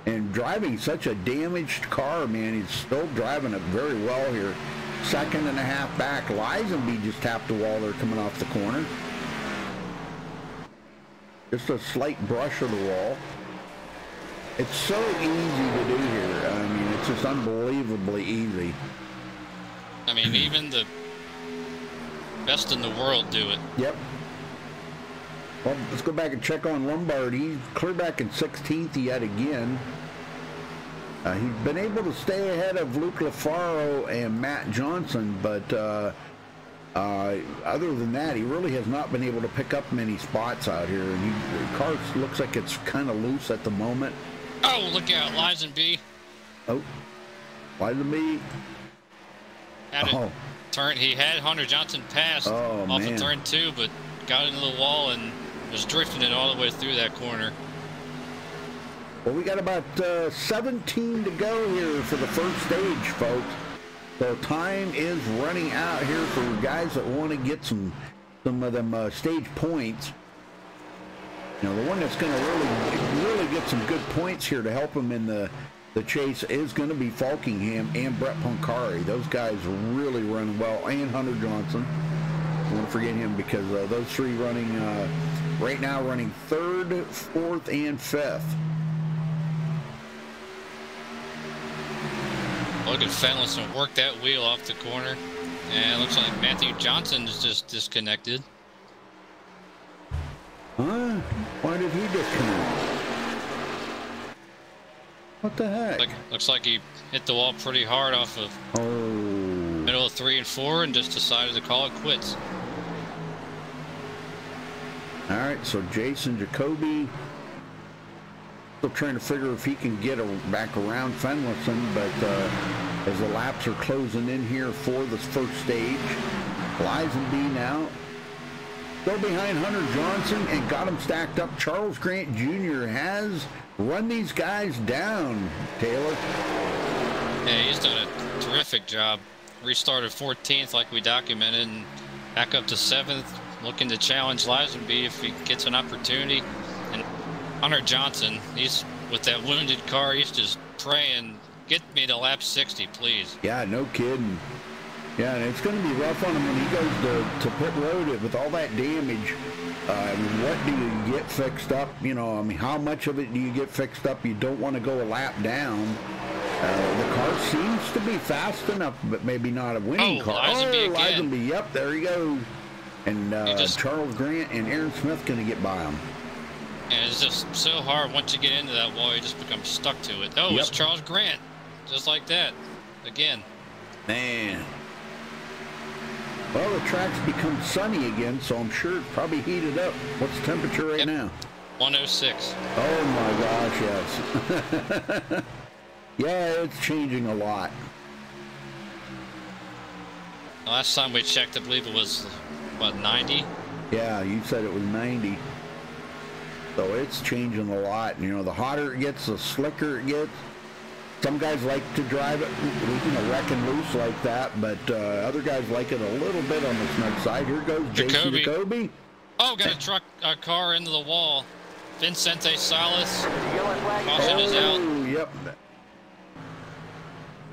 and driving such a damaged car, man. He's still driving it very well here. 2.5 back. Lisenby just tapped the wall there coming off the corner. Just a slight brush of the wall. It's so easy to do here. I mean, it's just unbelievably easy. I mean, even the best in the world do it. Yep. Well, let's go back and check on Lombard. He's clear back in 16th yet again. He's been able to stay ahead of Luke LaFaro and Matt Johnson, but other than that, he really has not been able to pick up many spots out here. And the car looks like it's kind of loose at the moment. Oh, look out, Lisenby. Oh, Lisenby. Turn. He had Hunter Johnson passed off of turn 2, but got into the wall and was drifting it all the way through that corner. Well, we got about 17 to go here for the first stage, folks. So time is running out here for guys that want to get some of them stage points. You know, the one that's going to really get some good points here to help him in the chase is going to be Falkingham and Brett Pancari. Those guys really run well, and Hunter Johnson. I want to forget him because those three running right now running 3rd, 4th, and 5th. Look at Finlayson work that wheel off the corner. And it looks like Matthew Johnson is just disconnected. Huh? Why did he disconnect? What the heck? Looks like he hit the wall pretty hard off of middle of 3 and 4 and just decided to call it quits. All right, so Jason Jacoby Still trying to figure if he can get back around Fenlison, but as the laps are closing in here for this first stage, Lisenby now still behind Hunter Johnson and got him stacked up. Charles Grant Jr. has run these guys down, Taylor. Yeah, he's done a terrific job. Restarted 14th like we documented and back up to 7th, looking to challenge Lisenby if he gets an opportunity. And Hunter Johnson, he's with that wounded car, he's just praying, get me to lap 60, please. Yeah, no kidding. Yeah, and it's going to be rough on him when he goes to pit road with all that damage. What do you get fixed up? You know, I mean, how much of it do you get fixed up? You don't want to go a lap down. The car seems to be fast enough, but maybe not a winning car. Lisenby, yep, there he goes. And Charles Grant and Aaron Smith going to get by him. And it's just so hard once you get into that wall, you just become stuck to it. Oh, it's Charles Grant. Just like that. Again. Man. Well, the track's become sunny again, so I'm sure it's probably heated up. What's the temperature right now? 106. Oh, my gosh, yes. Yeah, it's changing a lot. Last time we checked, I believe it was, what, 90? Yeah, you said it was 90. So it's changing a lot. You know, the hotter it gets, the slicker it gets. Some guys like to drive it, you know, wrecking loose like that, but other guys like it a little bit on the snug side. Here goes Jason Jacoby. Oh, got a car into the wall. Vincente Salas. Caution is out. Yep.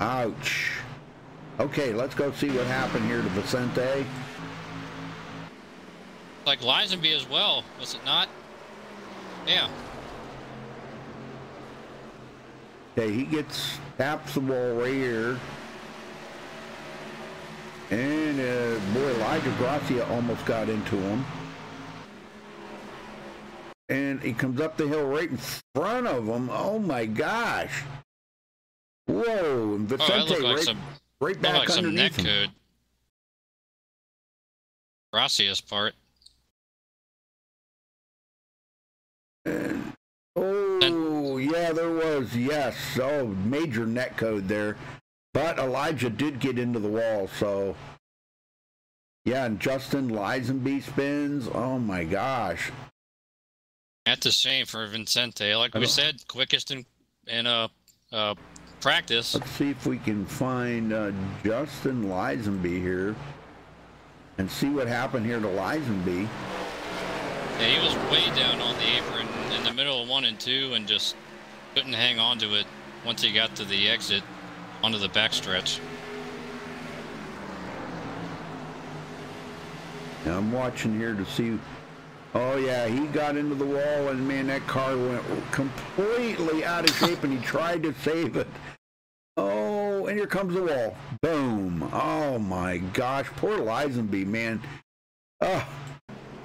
Ouch. Okay, let's go see what happened here to Vicente. Like Lisenby as well, was it not? Yeah. Okay, he taps the wall right here. And boy, Elijah Gracia almost got into him. And he comes up the hill right in front of him. Oh my gosh. Whoa, and Vicente right back underneath him. Code. Gracia's part. And, yeah, there was, yes. Oh, major net code there. But Elijah did get into the wall, so. Yeah, and Justin Lisenby spins. Oh, my gosh. That's a shame for Vincente. Like we said, quickest in practice. Let's see if we can find Justin Lisenby here and see what happened here to Lisenby. Yeah, he was way down on the apron in the middle of 1 and 2 and just couldn't hang on to it once he got to the exit onto the backstretch. Now I'm watching here to see. Oh yeah, he got into the wall and man, that car went completely out of shape and he tried to save it. Oh, and here comes the wall. Boom. Oh my gosh, poor Lisenby, man. Oh,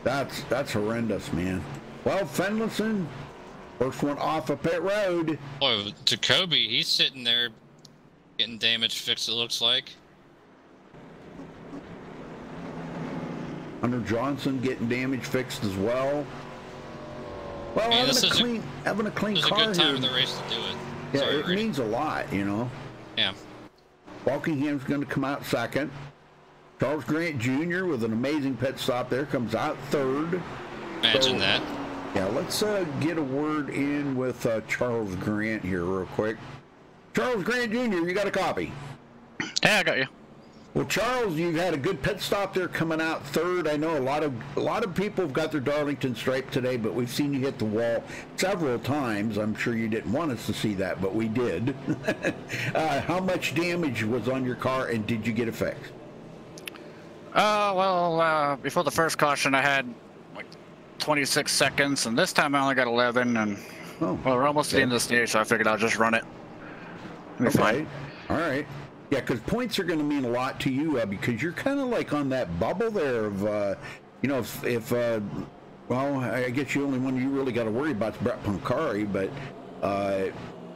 that's horrendous, man. Well, Fenlison, first one off of pit road. Oh, Jacoby, he's sitting there getting damage fixed, it looks like. Hunter Johnson getting damage fixed as well. Well, having a clean car here. It's a good time in the race to do it. Yeah, sorry, it means a lot, you know. Yeah. Walkingham's going to come out second. Charles Grant Jr. with an amazing pit stop there comes out third. Imagine that. Yeah, let's get a word in with Charles Grant here real quick. Charles Grant Jr., you got a copy? Yeah, I got you. Well, Charles, you've had a good pit stop there coming out third. I know a lot of people have got their Darlington stripe today, but we've seen you hit the wall several times. I'm sure you didn't want us to see that, but we did. How much damage was on your car, and did you get it fixed? Before the first caution, I had like 26 seconds, and this time I only got 11. And we're almost at the end of the stage, so I figured I'll just run it. It'll be fine. All right. Yeah, because points are going to mean a lot to you because you're kind of like on that bubble there of, you know, well, I guess the only one you really got to worry about is Brett Pancari, but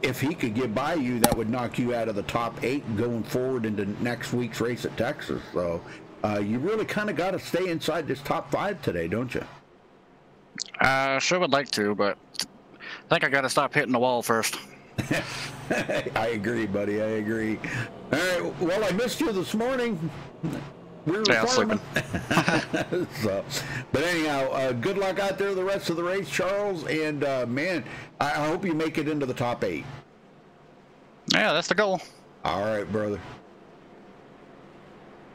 if he could get by you, that would knock you out of the top 8 going forward into next week's race at Texas. So you really kind of got to stay inside this top 5 today, don't you? Sure would like to, but I think I got to stop hitting the wall first. I agree, buddy. I agree. All right. Well, I missed you this morning. We were farming. So, but anyhow, good luck out there the rest of the race, Charles. And man, I hope you make it into the top 8. Yeah, that's the goal. All right, brother.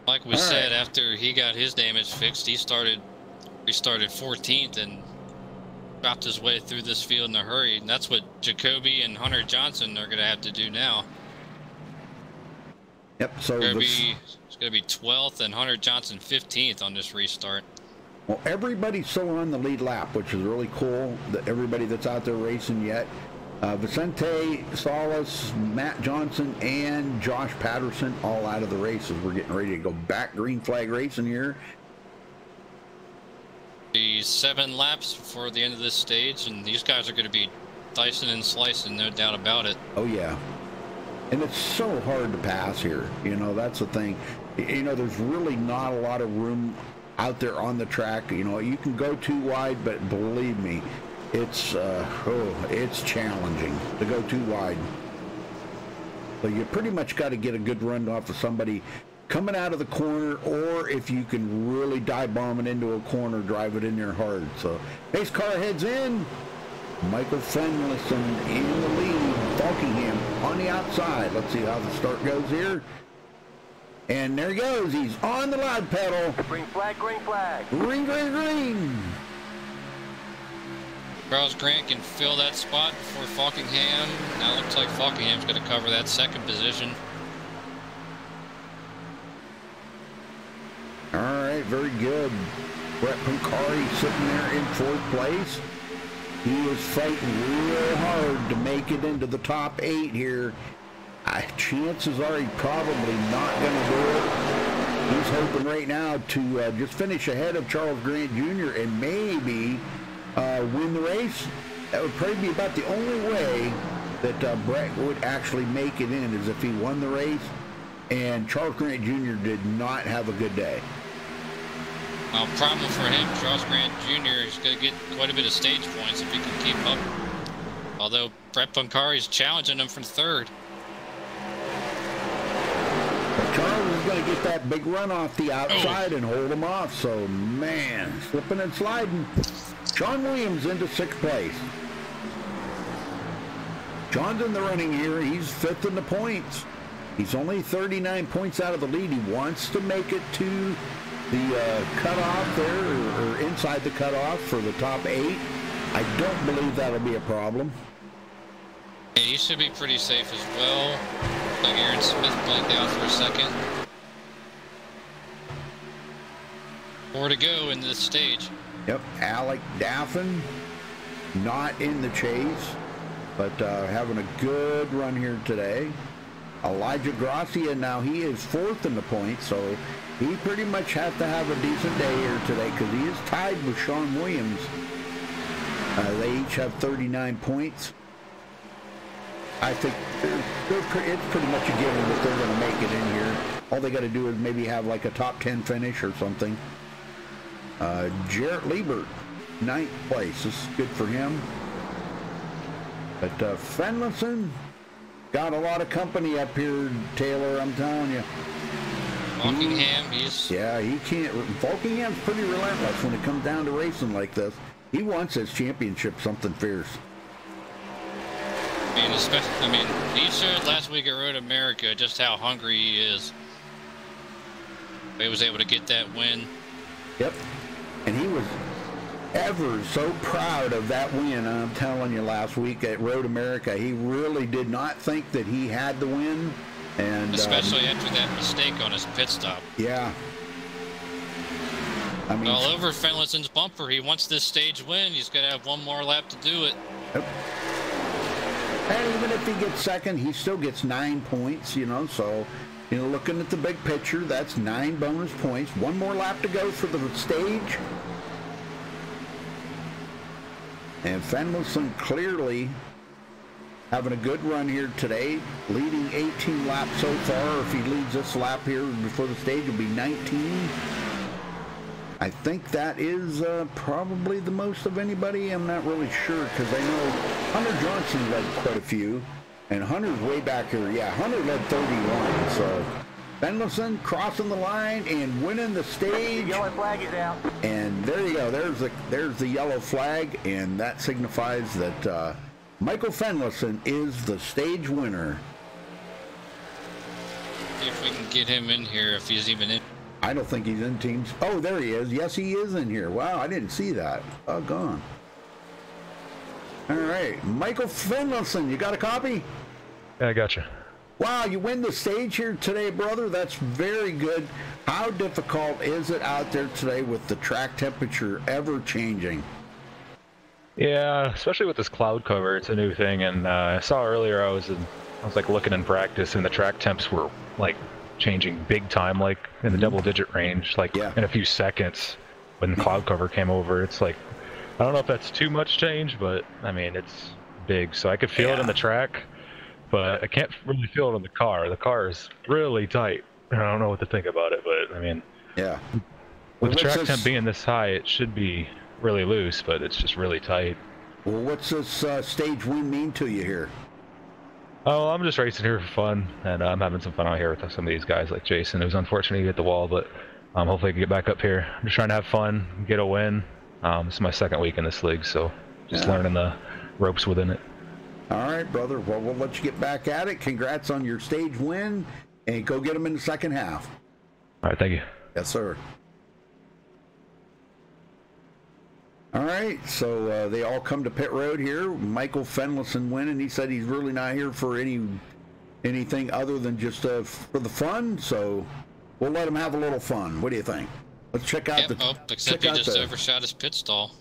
Like we said, after he got his damage fixed, he restarted 14th and dropped his way through this field in a hurry. And that's what Jacoby and Hunter Johnson are going to have to do now. Yep. So it's going to be 12th and Hunter Johnson 15th on this restart. Well, everybody's still on the lead lap, which is really cool. That everybody that's out there racing yet. Vicente Salas, Matt Johnson, and Josh Patterson all out of the races. We're getting ready to go back green flag racing here. Be 7 laps before the end of this stage, and these guys are going to be dicing and slicing, no doubt about it. Oh, yeah. And it's so hard to pass here. You know, that's the thing. You know, there's really not a lot of room out there on the track. You know, you can go too wide, but believe me, it's challenging to go too wide. So you pretty much got to get a good run off of somebody coming out of the corner, or if you can really dive bomb it into a corner, drive it in there hard. So pace car heads in. Michael Finlayson in the lead. Falkingham on the outside. Let's see how the start goes here. And there he goes. He's on the loud pedal. Green flag, green flag. Green, green, green. Charles Grant can fill that spot for Falkingham. Now it looks like Falkingham's going to cover that second position. All right, very good. Brett Pancari sitting there in 4th place. He is fighting real hard to make it into the top 8 here. Chances are he's probably not going to do it. He's hoping right now to just finish ahead of Charles Grant Jr. and maybe win the race. That would probably be about the only way that Brett would actually make it in, is if he won the race and Charles Grant Jr. did not have a good day. Well, problem for him, Charles Grant Jr. is going to get quite a bit of stage points if he can keep up. Although Brett Pancari is challenging him for 3rd. But Charles is going to get that big run off the outside and hold him off. So, man, slipping and sliding. Sean Williams into 6th place. John's in the running here. He's 5th in the points. He's only 39 points out of the lead. He wants to make it to the cutoff there, or inside the cutoff for the top 8. I don't believe that'll be a problem. Yeah, he should be pretty safe as well. Like Aaron Smith blanked out for a second. 4 to go in this stage. Yep, Alec Daffin not in the chase, but having a good run here today. Elijah Gracia, now he is 4th in the points, so he pretty much has to have a decent day here today, because he is tied with Sean Williams. They each have 39 points. I think it's pretty much a given that they're going to make it in here. All they got to do is maybe have like a top 10 finish or something. Jarrett Liebert, 9th place. This is good for him. But Finlayson got a lot of company up here, Taylor, I'm telling you. Falkingham, he can't. Falkingham's pretty relentless when it comes down to racing like this. He wants his championship something fierce. I mean, he showed last week at Road America just how hungry he is. He was able to get that win. Yep. And he was ever so proud of that win. I'm telling you, last week at Road America, he really did not think that he had the win. And especially after that mistake on his pit stop. Yeah. I mean, all over Finlayson's bumper. He wants this stage win. He's got to have one more lap to do it. Yep. And even if he gets second, he still gets 9 points, you know. So, you know, looking at the big picture, that's 9 bonus points. One more lap to go for the stage. And Finlayson clearly having a good run here today, leading 18 laps so far. If he leads this lap here before the stage, it'll be 19. I think that is probably the most of anybody. I'm not really sure because I know Hunter Johnson led quite a few. And Hunter's way back here. Yeah, Hunter led 31. So Fenlison crossing the line and winning the stage. The yellow flag is out. And there you go. There's the yellow flag. And that signifies that Michael Fenlison is the stage winner. See if we can get him in here if he's even in. I don't think he's in teams. Oh, there he is. Yes, he is in here. Wow, I didn't see that. Oh, gone. All right, Michael Fenlison, you got a copy? Yeah, I got you. Wow, you win the stage here today, brother. That's very good. How difficult is it out there today with the track temperature ever changing? Yeah, especially with this cloud cover, it's a new thing. And I saw earlier I was like looking in practice, and the track temps were like changing big time, like in the double-digit range, like in a few seconds. When the cloud cover came over, it's like, I don't know if that's too much change, but I mean it's big. So I could feel it in the track, but I can't really feel it in the car. The car is really tight. I don't know what to think about it, but I mean, with the track temp being this high, it should be really loose, but it's just really tight. Well, what's this stage win mean to you here? Oh, I'm just racing here for fun, and I'm having some fun out here with some of these guys like Jason. It was unfortunate he hit the wall, but hopefully I can get back up here. I'm just trying to have fun, get a win. This is my second week in this league, so just learning the ropes within it. All right, brother. Well, we'll let you get back at it. Congrats on your stage win, and go get them in the second half. All right, thank you. Yes, sir. All right, so they all come to pit road here. Michael Fenlison winning. He said he's really not here for anything other than just for the fun. So we'll let him have a little fun. What do you think? Let's check out except he just overshot his pit stall.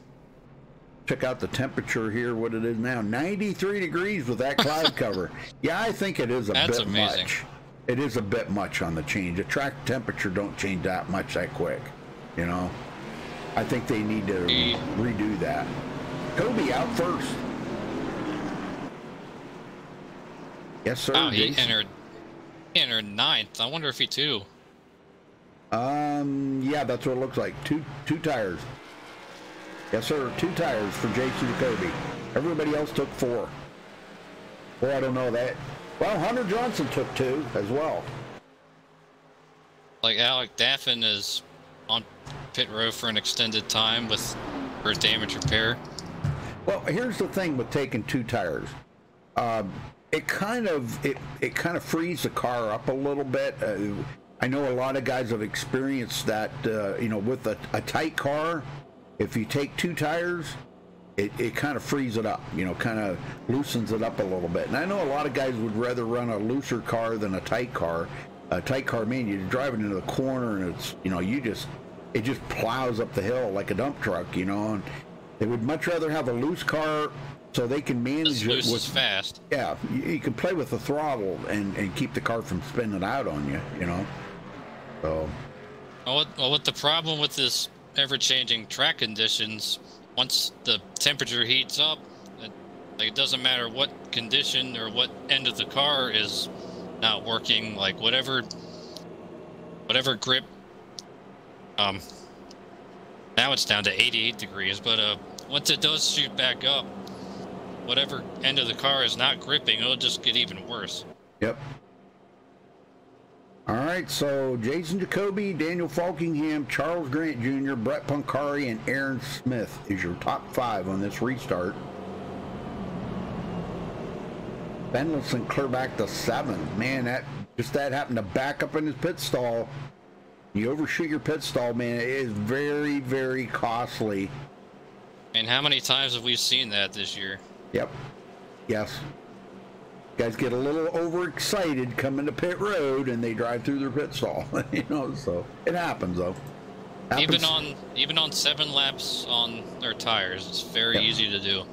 Check out the temperature here. What it is now? 93 degrees with that cloud cover. Yeah, I think it is a bit much. It is a bit much on the change. The track temperature don't change that much that quick. You know. I think they need to redo that. Kobe out first. Yes, sir. Oh, he entered ninth. I wonder if he too. Yeah, that's what it looks like. Two tires. Yes, sir. 2 tires for Jason Jacoby. Everybody else took 4. Well, I don't know that. Well, Hunter Johnson took 2 as well. Like Alec Daffin is on pit road for an extended time for damage repair. Well, here's the thing with taking 2 tires. It kind of frees the car up a little bit. I know a lot of guys have experienced that. You know, with a tight car, if you take 2 tires, it kind of frees it up. You know, kind of loosens it up a little bit. And I know a lot of guys would rather run a looser car than a tight car. A tight car means you're driving into the corner and it's, you know, it just plows up the hill like a dump truck, you know. And they would much rather have a loose car so they can manage it with fast. Yeah, you can play with the throttle and keep the car from spinning out on you, you know. So. Well, with the problem with this ever-changing track conditions, once the temperature heats up, it doesn't matter what condition or what end of the car is not working. Like whatever grip. Now it's down to 88 degrees, but once it does shoot back up, whatever end of the car is not gripping, it'll just get even worse. Yep. All right, so Jason Jacoby, Daniel Falkingham, Charles Grant Jr., Brett Pancari, and Aaron Smith is your top 5 on this restart. Fenlison clear back to 7. Man, that happened to back up in his pit stall. You overshoot your pit stall, man, it is very, very costly. And how many times have we seen that this year? Yep. Yes. Guys get a little overexcited coming to pit road and they drive through their pit stall. You know, so it happens though. Even on 7 laps on their tires, it's very easy to do.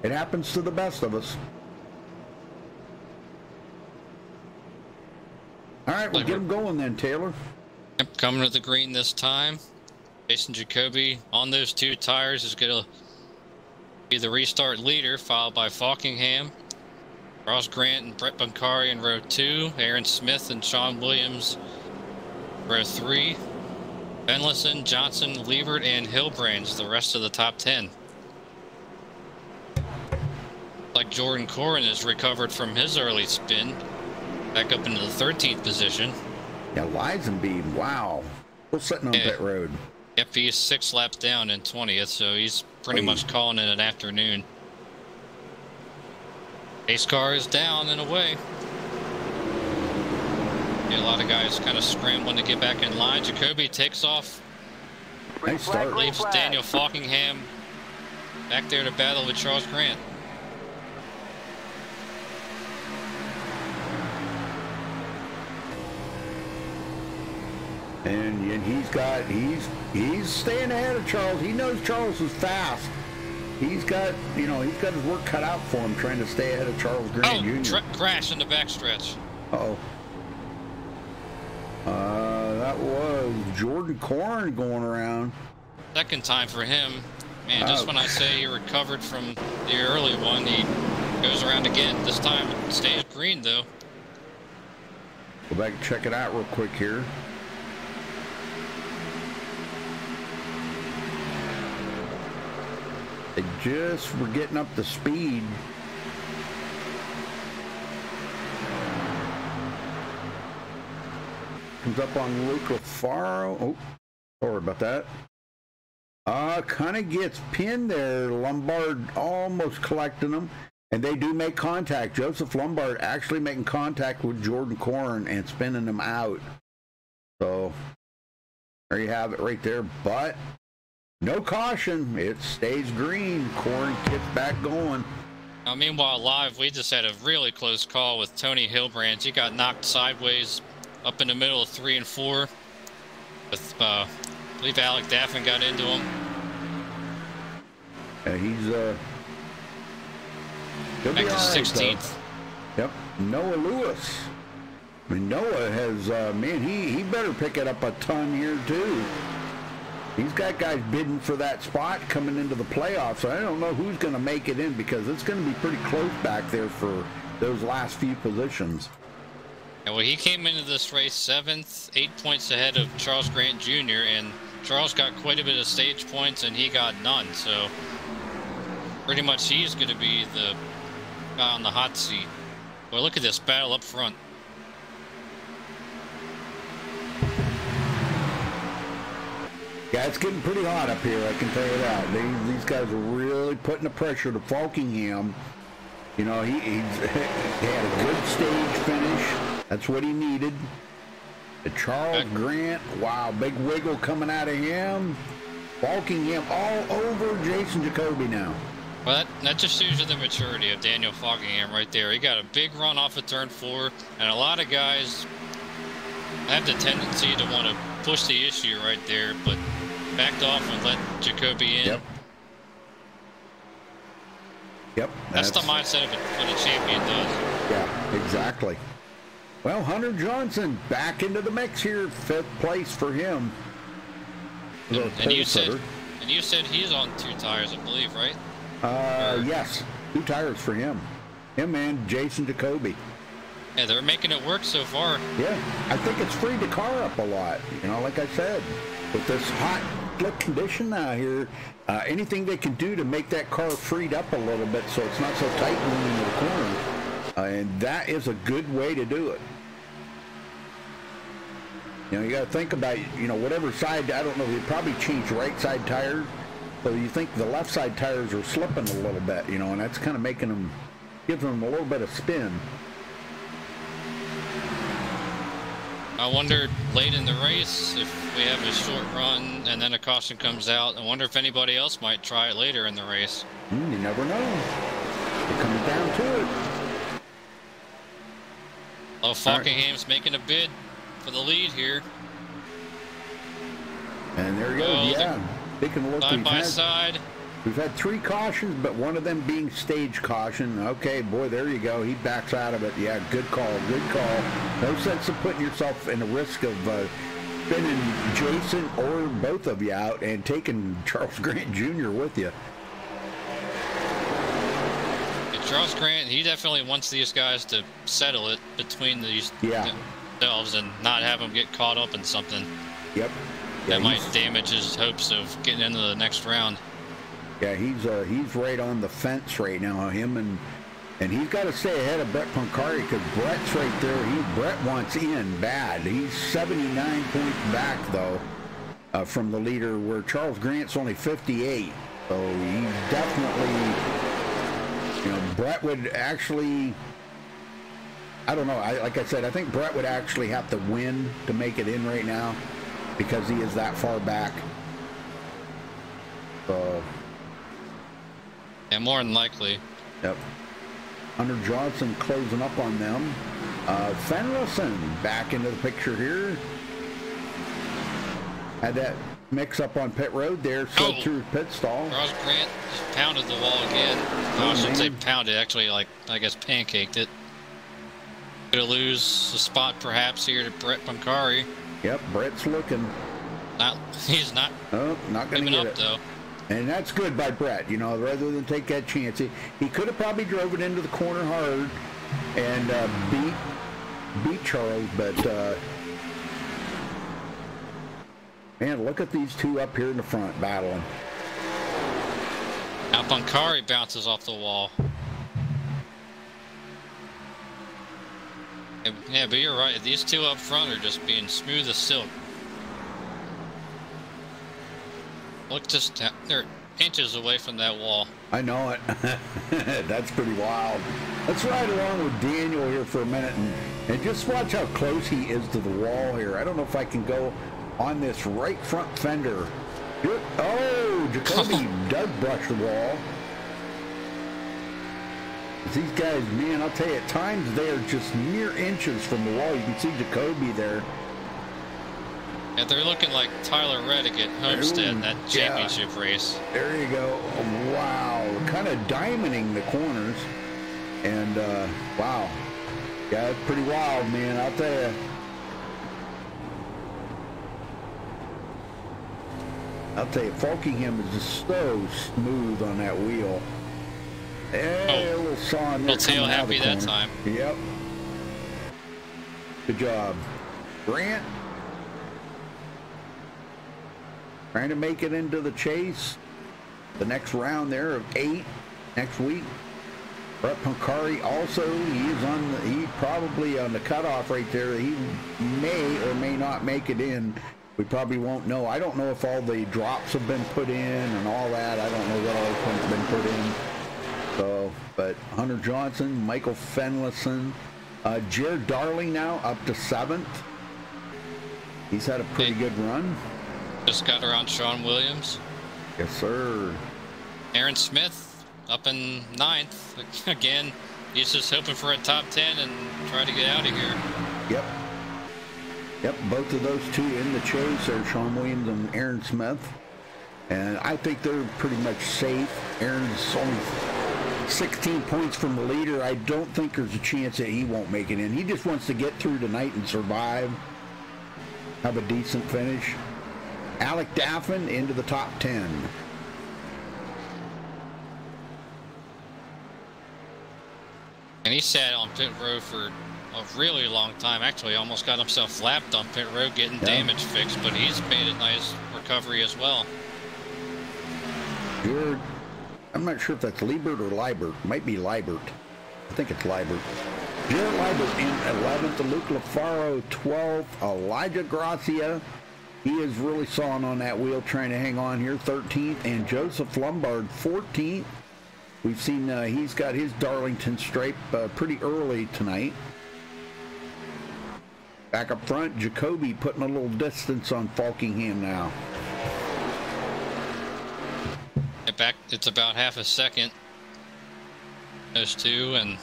It happens to the best of us. All right, we'll get them going then, Taylor. Yep, coming to the green this time. Jason Jacoby on those 2 tires is going to be the restart leader, followed by Falkingham, Ross Grant and Brett Pancari in row 2, Aaron Smith and Sean Williams, row 3. Benlison, Johnson, Liebert, and Hilbrand's the rest of the top 10. Like Jordan Corrin has recovered from his early spin, back up into the 13th position. Yeah, Lisenbeam, wow. Still sitting on pit road. Yep, he's 6 laps down in 20th, so he's pretty much calling it an afternoon. Pace car is down and away. Yeah, a lot of guys kind of scrambling to get back in line. Jacoby takes off. Nice start. Leaves Daniel Falkingham back there to battle with Charles Grant. And he's staying ahead of Charles. He knows Charles is fast. He's got his work cut out for him trying to stay ahead of Charles Grant Jr. Crash in the backstretch. Uh-oh. That was Jordan Corrin going around. Second time for him. Man, just when I say he recovered from the early one, he goes around again. This time it stays green, though. Go back and check it out real quick here. They just were getting up the speed. Comes up on Luca Faro. Oh, sorry about that. Kind of gets pinned there. Lombard almost collecting them. And they do make contact. Joseph Lombard actually making contact with Jordan Corrin and spinning him out. So there you have it right there. But no caution. It stays green. Corrin gets back going. Now, meanwhile, live, we just had a really close call with Tony Hilbrand. He got knocked sideways up in the middle of 3 and 4. With, I believe Alec Daffin got into him. Yeah, he's back to 16th. Yep, Noah Lewis. I mean, Noah has, man, he better pick it up a ton here, too. He's got guys bidding for that spot coming into the playoffs. So I don't know who's going to make it in because it's going to be pretty close back there for those last few positions. Yeah, well, he came into this race 7th, 8 points ahead of Charles Grant Jr., and Charles got quite a bit of stage points, and he got none. So pretty much he's going to be the guy on the hot seat. Well, look at this battle up front. Yeah, it's getting pretty hot up here, I can tell you that. These guys are really putting the pressure to Falkingham. You know, he had a good stage finish. That's what he needed. Charles Grant, wow, big wiggle coming out of him. Falkingham all over Jason Jacoby now. Well, that just shows you the maturity of Daniel Falkingham right there. He got a big run off of turn 4, and a lot of guys have the tendency to want to push the issue right there, but backed off and let Jacoby in. Yep. That's the mindset of what a champion does. Yeah, exactly. Well, Hunter Johnson back into the mix here. 5th place for him. And you said he's on 2 tires, I believe, right? Yes, 2 tires for him. Him and Jason Jacoby. Yeah, they're making it work so far. Yeah, I think it's freed the car up a lot. You know, like I said, with this hot slick condition out here, anything they can do to make that car freed up a little bit so it's not so tight going into the corner, and that is a good way to do it. You know, you got to think about, you know, whatever side, I don't know, they probably changed right side tires, so you think the left side tires are slipping a little bit, you know, and that's kind of making them, giving them a little bit of spin. I wonder late in the race if we have a short run and then a caution comes out. I wonder if anybody else might try it later in the race. You never know. It comes down to it. Oh, Falkingham's making a bid for the lead here. And there he goes. Yeah. Taking a look. Side by side. We've had 3 cautions, but one of them being stage caution. Okay, boy, there you go. He backs out of it. Yeah, good call. Good call. No sense of putting yourself in the risk of spinning Jason or both of you out and taking Charles Grant Jr. with you. Yeah, Charles Grant, he definitely wants these guys to settle it between these themselves and not have them get caught up in something. Yep. that might damage his hopes of getting into the next round. Yeah, he's right on the fence right now. Him and he's got to stay ahead of Brett Pancari because Brett's right there. Brett wants in bad. He's 79 points back though from the leader, where Charles Grant's only 58. So he's definitely, Brett would actually. I don't know. Like I said, I think Brett would actually have to win to make it in right now because he is that far back. So. Yeah, more than likely. Yep. Hunter Johnson closing up on them. Fenrelson back into the picture here. Had that mix up on pit road there, slid through pit stall. Charles Grant just pounded the wall again. Oh, I shouldn't say pounded, actually, like, I guess pancaked it. Gonna lose the spot perhaps here to Brett Pancari. Yep, Brett's looking. He's not. Oh, not gonna get it though. And that's good by Brett, rather than take that chance. He could have probably drove it into the corner hard and beat Charles, but man, look at these two up here in the front battling. Now Pancari bounces off the wall. Yeah, but you're right. These two up front are just being smooth as silk. Look, they're inches away from that wall. I know it. That's pretty wild. Let's ride along with Daniel here for a minute and just watch how close he is to the wall here. I don't know if I can go on this right front fender. Oh, Jacoby does brush the wall. These guys, man, I'll tell you, at times they're just mere inches from the wall. You can see Jacoby there. Yeah, they're looking like Tyler Reddick at Homestead in that championship race. There you go. Oh, wow. Kind of diamonding the corners. And, wow. Yeah, it's pretty wild, man. I'll tell you. Falkingham is just so smooth on that wheel. Hey, a little saw in there. Tail happy that time. Yep. Good job. Grant. Trying to make it into the chase. The next round there of 8 next week. Brett Pancari also, he's probably on the cutoff right there. He may or may not make it in. We probably won't know. I don't know if all the drops have been put in and all that. I don't know what all has been put in. So, but Hunter Johnson, Michael Fenlison, Jared Darling now up to 7th. He's had a pretty good run. Just got around Sean Williams. Yes, sir. Aaron Smith up in 9th. Again, he's just hoping for a top 10 and try to get out of here. Yep. Yep, both of those two in the chase are Sean Williams and Aaron Smith. And I think they're pretty much safe. Aaron's only 16 points from the leader. I don't think there's a chance that he won't make it in. He just wants to get through tonight and survive. Have a decent finish. Alec Daffin into the top 10. And he sat on pit road for a really long time. Actually, almost got himself lapped on pit road getting damage fixed, but he's made a nice recovery as well. I'm not sure if that's Liebert or Liebert. Might be Liebert. I think it's Liebert. Jared Liebert in 11th. Luke LaFaro 12th. Elijah Gracia. He is really sawing on that wheel, trying to hang on here. 13th. And Joseph Lombard 14th. We've seen he's got his Darlington stripe pretty early tonight. Back up front, Jacoby putting a little distance on Falkingham now. Back, it's about half a second. Those two, and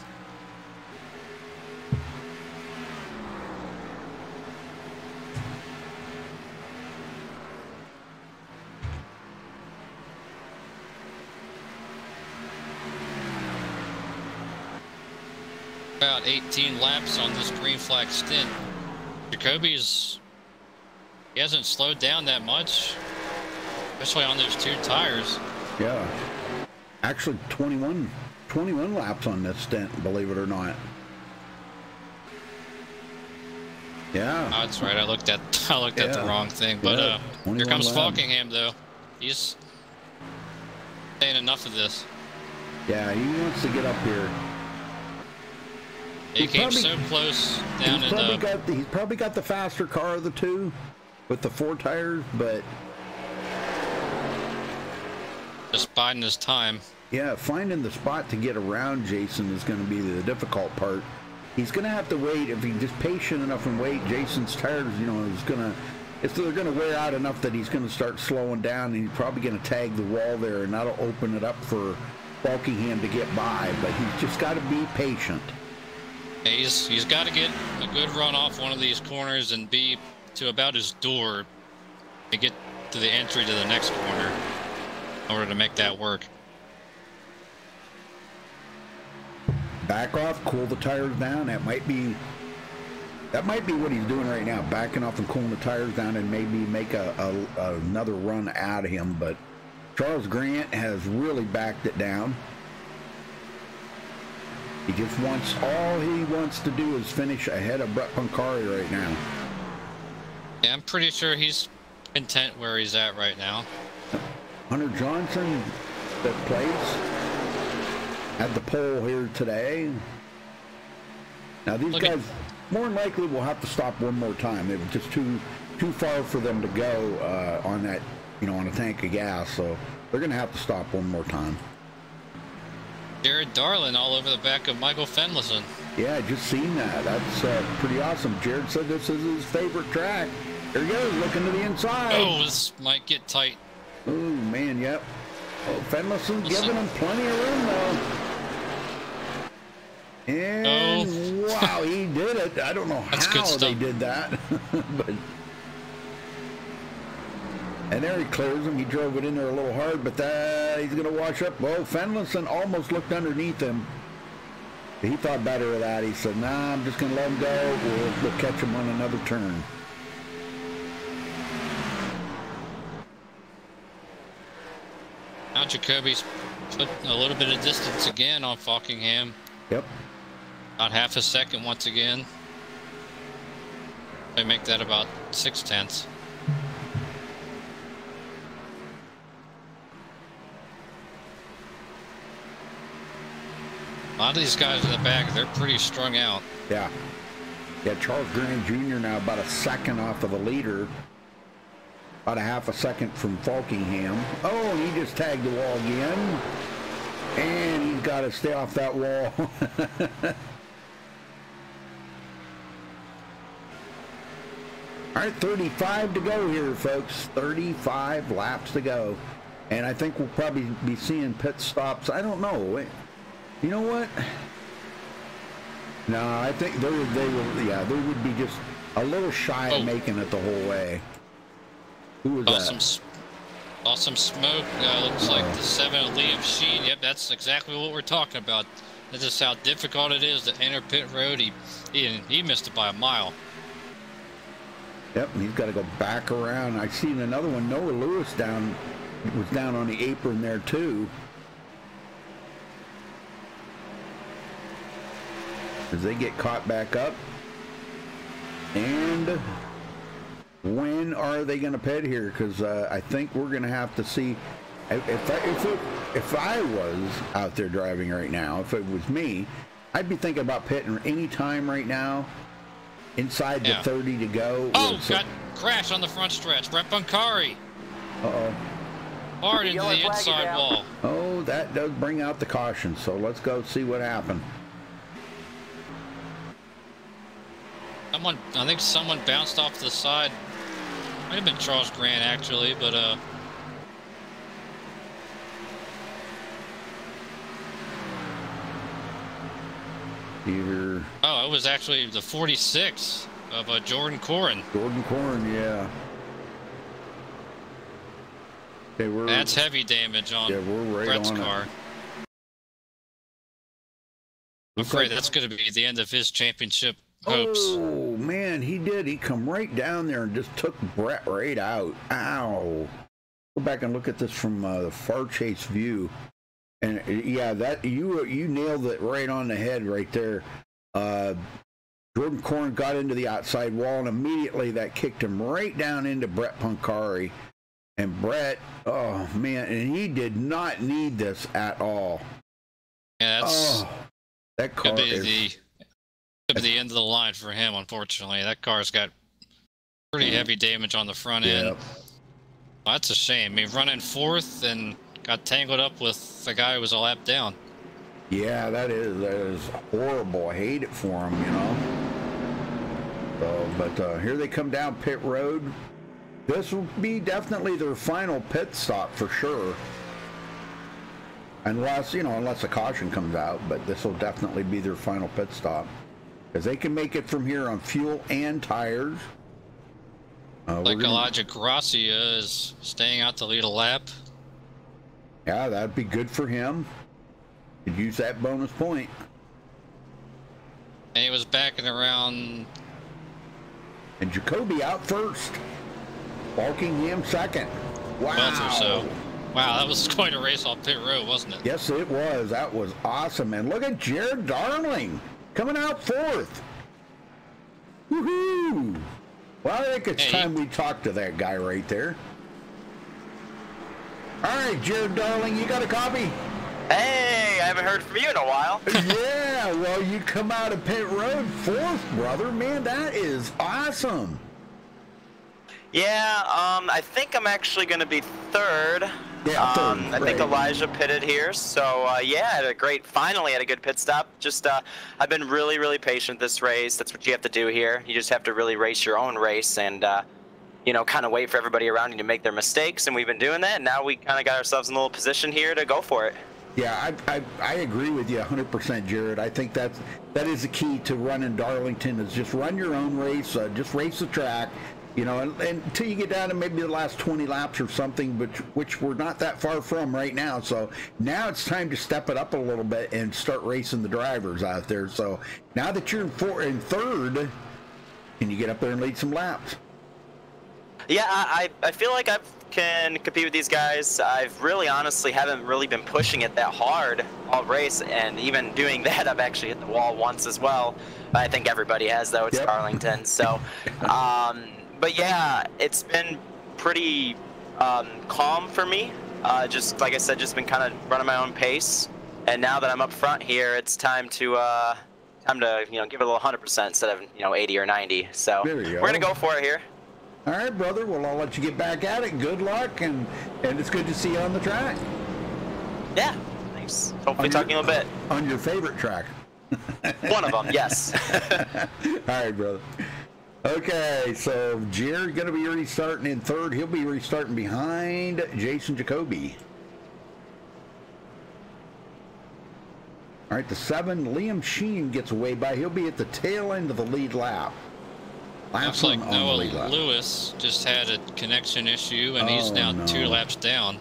about 18 laps on this green flag stint. Jacoby's, he hasn't slowed down that much, especially on those 2 tires. Yeah, actually 21 laps on this stint, believe it or not. Yeah, oh, that's right. I looked at the wrong thing, but Here comes Falkingham, though. He's saying enough of this. Yeah, he wants to get up here. He came so close down in the... He's probably got the faster car of the two with the 4 tires, but... Just biding his time. Yeah, finding the spot to get around Jason is going to be the difficult part. He's going to have to wait. If he's just patient enough and wait, Jason's tires, you know, is going to... If they're going to wear out enough that he's going to start slowing down, and he's probably going to tag the wall there, and that'll open it up for Falkingham to get by. But he's just got to be patient. He's got to get a good run off one of these corners and be to about his door to get to the entry to the next corner in order to make that work. Back off, cool the tires down. That might be what he's doing right now, backing off and cooling the tires down and maybe make another run at him. But Charles Grant has really backed it down. He just wants, all he wants to do is finish ahead of Brett Pancari right now. Yeah, I'm pretty sure he's content where he's at right now. Hunter Johnson, that place, at the pole here today. Now these guys more than likely will have to stop one more time. It was just too far for them to go on that, you know, on a tank of gas. So they're going to have to stop one more time. Jared Darlin all over the back of Michael Fenlison. Yeah, I just seen that. That's pretty awesome. Jared said this is his favorite track. There he goes, looking to the inside. Oh, this might get tight. Oh, man, yep. Oh, Fenlison giving him plenty of room, though. And, wow, he did it. I don't know how they did that. But... And there he clears him. He drove it in there a little hard, but he's going to wash up. Well, Fenlison almost looked underneath him. He thought better of that. He said, nah, I'm just going to let him go. We'll catch him on another turn. Now Jacoby's put a little bit of distance again on Falkingham. Yep. About half a second once again. They make that about 0.6. A lot of these guys in the back, they're pretty strung out. Yeah. Yeah, Charles Grant Jr. now about a second off of the leader. About a half a second from Falkingham. Oh, and he just tagged the wall again. And he's got to stay off that wall. All right, 35 to go here, folks. 35 laps to go. And I think we'll probably be seeing pit stops. I don't know. You know what? No, I think they would be just a little shy of making it the whole way. Who was that? Awesome smoke. Looks like the 7 of Liam Sheen. Yep, that's exactly what we're talking about. This is how difficult it is to enter pit road. He missed it by a mile. Yep, and he's got to go back around. I seen another one. Noah Lewis was down on the apron there too. As they get caught back up. And when are they going to pit here? Because I think we're going to have to see. If I was out there driving right now, if it was me, I'd be thinking about pitting any time right now. Inside the 30 to go. Oh, got crash on the front stretch. Brett Pancari. Uh-oh. Hard into the inside wall. Oh, that does bring out the caution. So let's go see what happened. I think someone bounced off the side. Might have been Charles Grant actually, but either. Oh, it was actually the 46 of Jordan Corrin. Jordan Corrin, yeah. Okay, that's heavy damage on Brett's car. I'm afraid that's going to be the end of his championship hopes. Oh, man, he did. He come right down there and just took Brett right out. Ow. Go back and look at this from the far chase view. And yeah, that you nailed it right on the head right there. Jordan Corn got into the outside wall, and immediately that kicked him right down into Brett Pancari. And Brett, oh man, and he did not need this at all. Yeah, that's that car could be the end of the line for him, unfortunately. That car's got pretty heavy damage on the front end. Well, that's a shame. He run in fourth and got tangled up with the guy who was a lap down. Yeah, that is horrible. I hate it for him, you know. So, but here they come down pit road. This will be definitely their final pit stop for sure. Unless, you know, unless a caution comes out, but this will definitely be their final pit stop. Because they can make it from here on fuel and tires. Like Elijah Gracia is staying out to lead a lap. Yeah, that'd be good for him. Could use that bonus point. And he was backing around. And Jacoby out first. Bulkingham second. Wow. So. Wow, that was quite a race off pit road, wasn't it? Yes, it was. That was awesome. And look at Jared Darling coming out fourth. Woohoo! Well, I think it's time we talk to that guy right there. All right, Jared Darling, you got a copy? Hey, I haven't heard from you in a while. Yeah, well, you come out of pit road fourth, brother. Man, that is awesome. Yeah, I think I'm actually going to be third. Yeah, third. I think Elijah pitted here, so yeah, finally had a good pit stop. Just I've been really, really patient this race. That's what you have to do here. You just have to really race your own race and you know, kind of wait for everybody around you to make their mistakes. And we've been doing that. And now we kind of got ourselves in a little position here to go for it. Yeah, I agree with you 100%, Jared. I think that is the key to running Darlington is just run your own race, just race the track. You know, and until you get down to maybe the last 20 laps or something, which we're not that far from right now. So now it's time to step it up a little bit and start racing the drivers out there. So now that you're in third, can you get up there and lead some laps? Yeah, I feel like I can compete with these guys. I've really honestly haven't really been pushing it that hard all race, and even doing that, I've actually hit the wall once as well. I think everybody has, though. It's Darlington. So, but yeah, it's been pretty calm for me. Just like I said, just been kind of running my own pace. And now that I'm up front here, it's time to you know, give it a little 100% instead of 80 or 90. So we're gonna go for it here. All right, brother. Well, I'll let you get back at it. Good luck, and it's good to see you on the track. Yeah, thanks. Hopefully talking a little bit. On your favorite track. One of them, yes. All right, brother. Okay, so Jared going to be restarting in third. He'll be restarting behind Jason Jacoby. All right, the 7, Liam Sheen gets away by. He'll be at the tail end of the lead lap. Looks like Noah Lewis just had a connection issue, and he's now 2 laps down.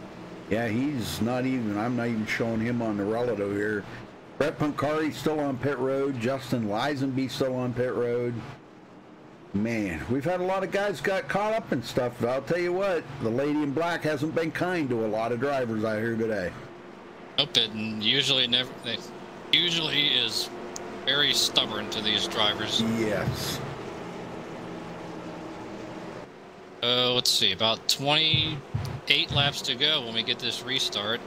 Yeah, he's not even, I'm not even showing him on the relato here. Brett Pancari still on pit road. Justin Lisenby still on pit road. Man, we've had a lot of guys got caught up in stuff, but I'll tell you what, the lady in black hasn't been kind to a lot of drivers out here today. Nope, it usually is very stubborn to these drivers. Yes. Let's see, about 28 laps to go when we get this restart.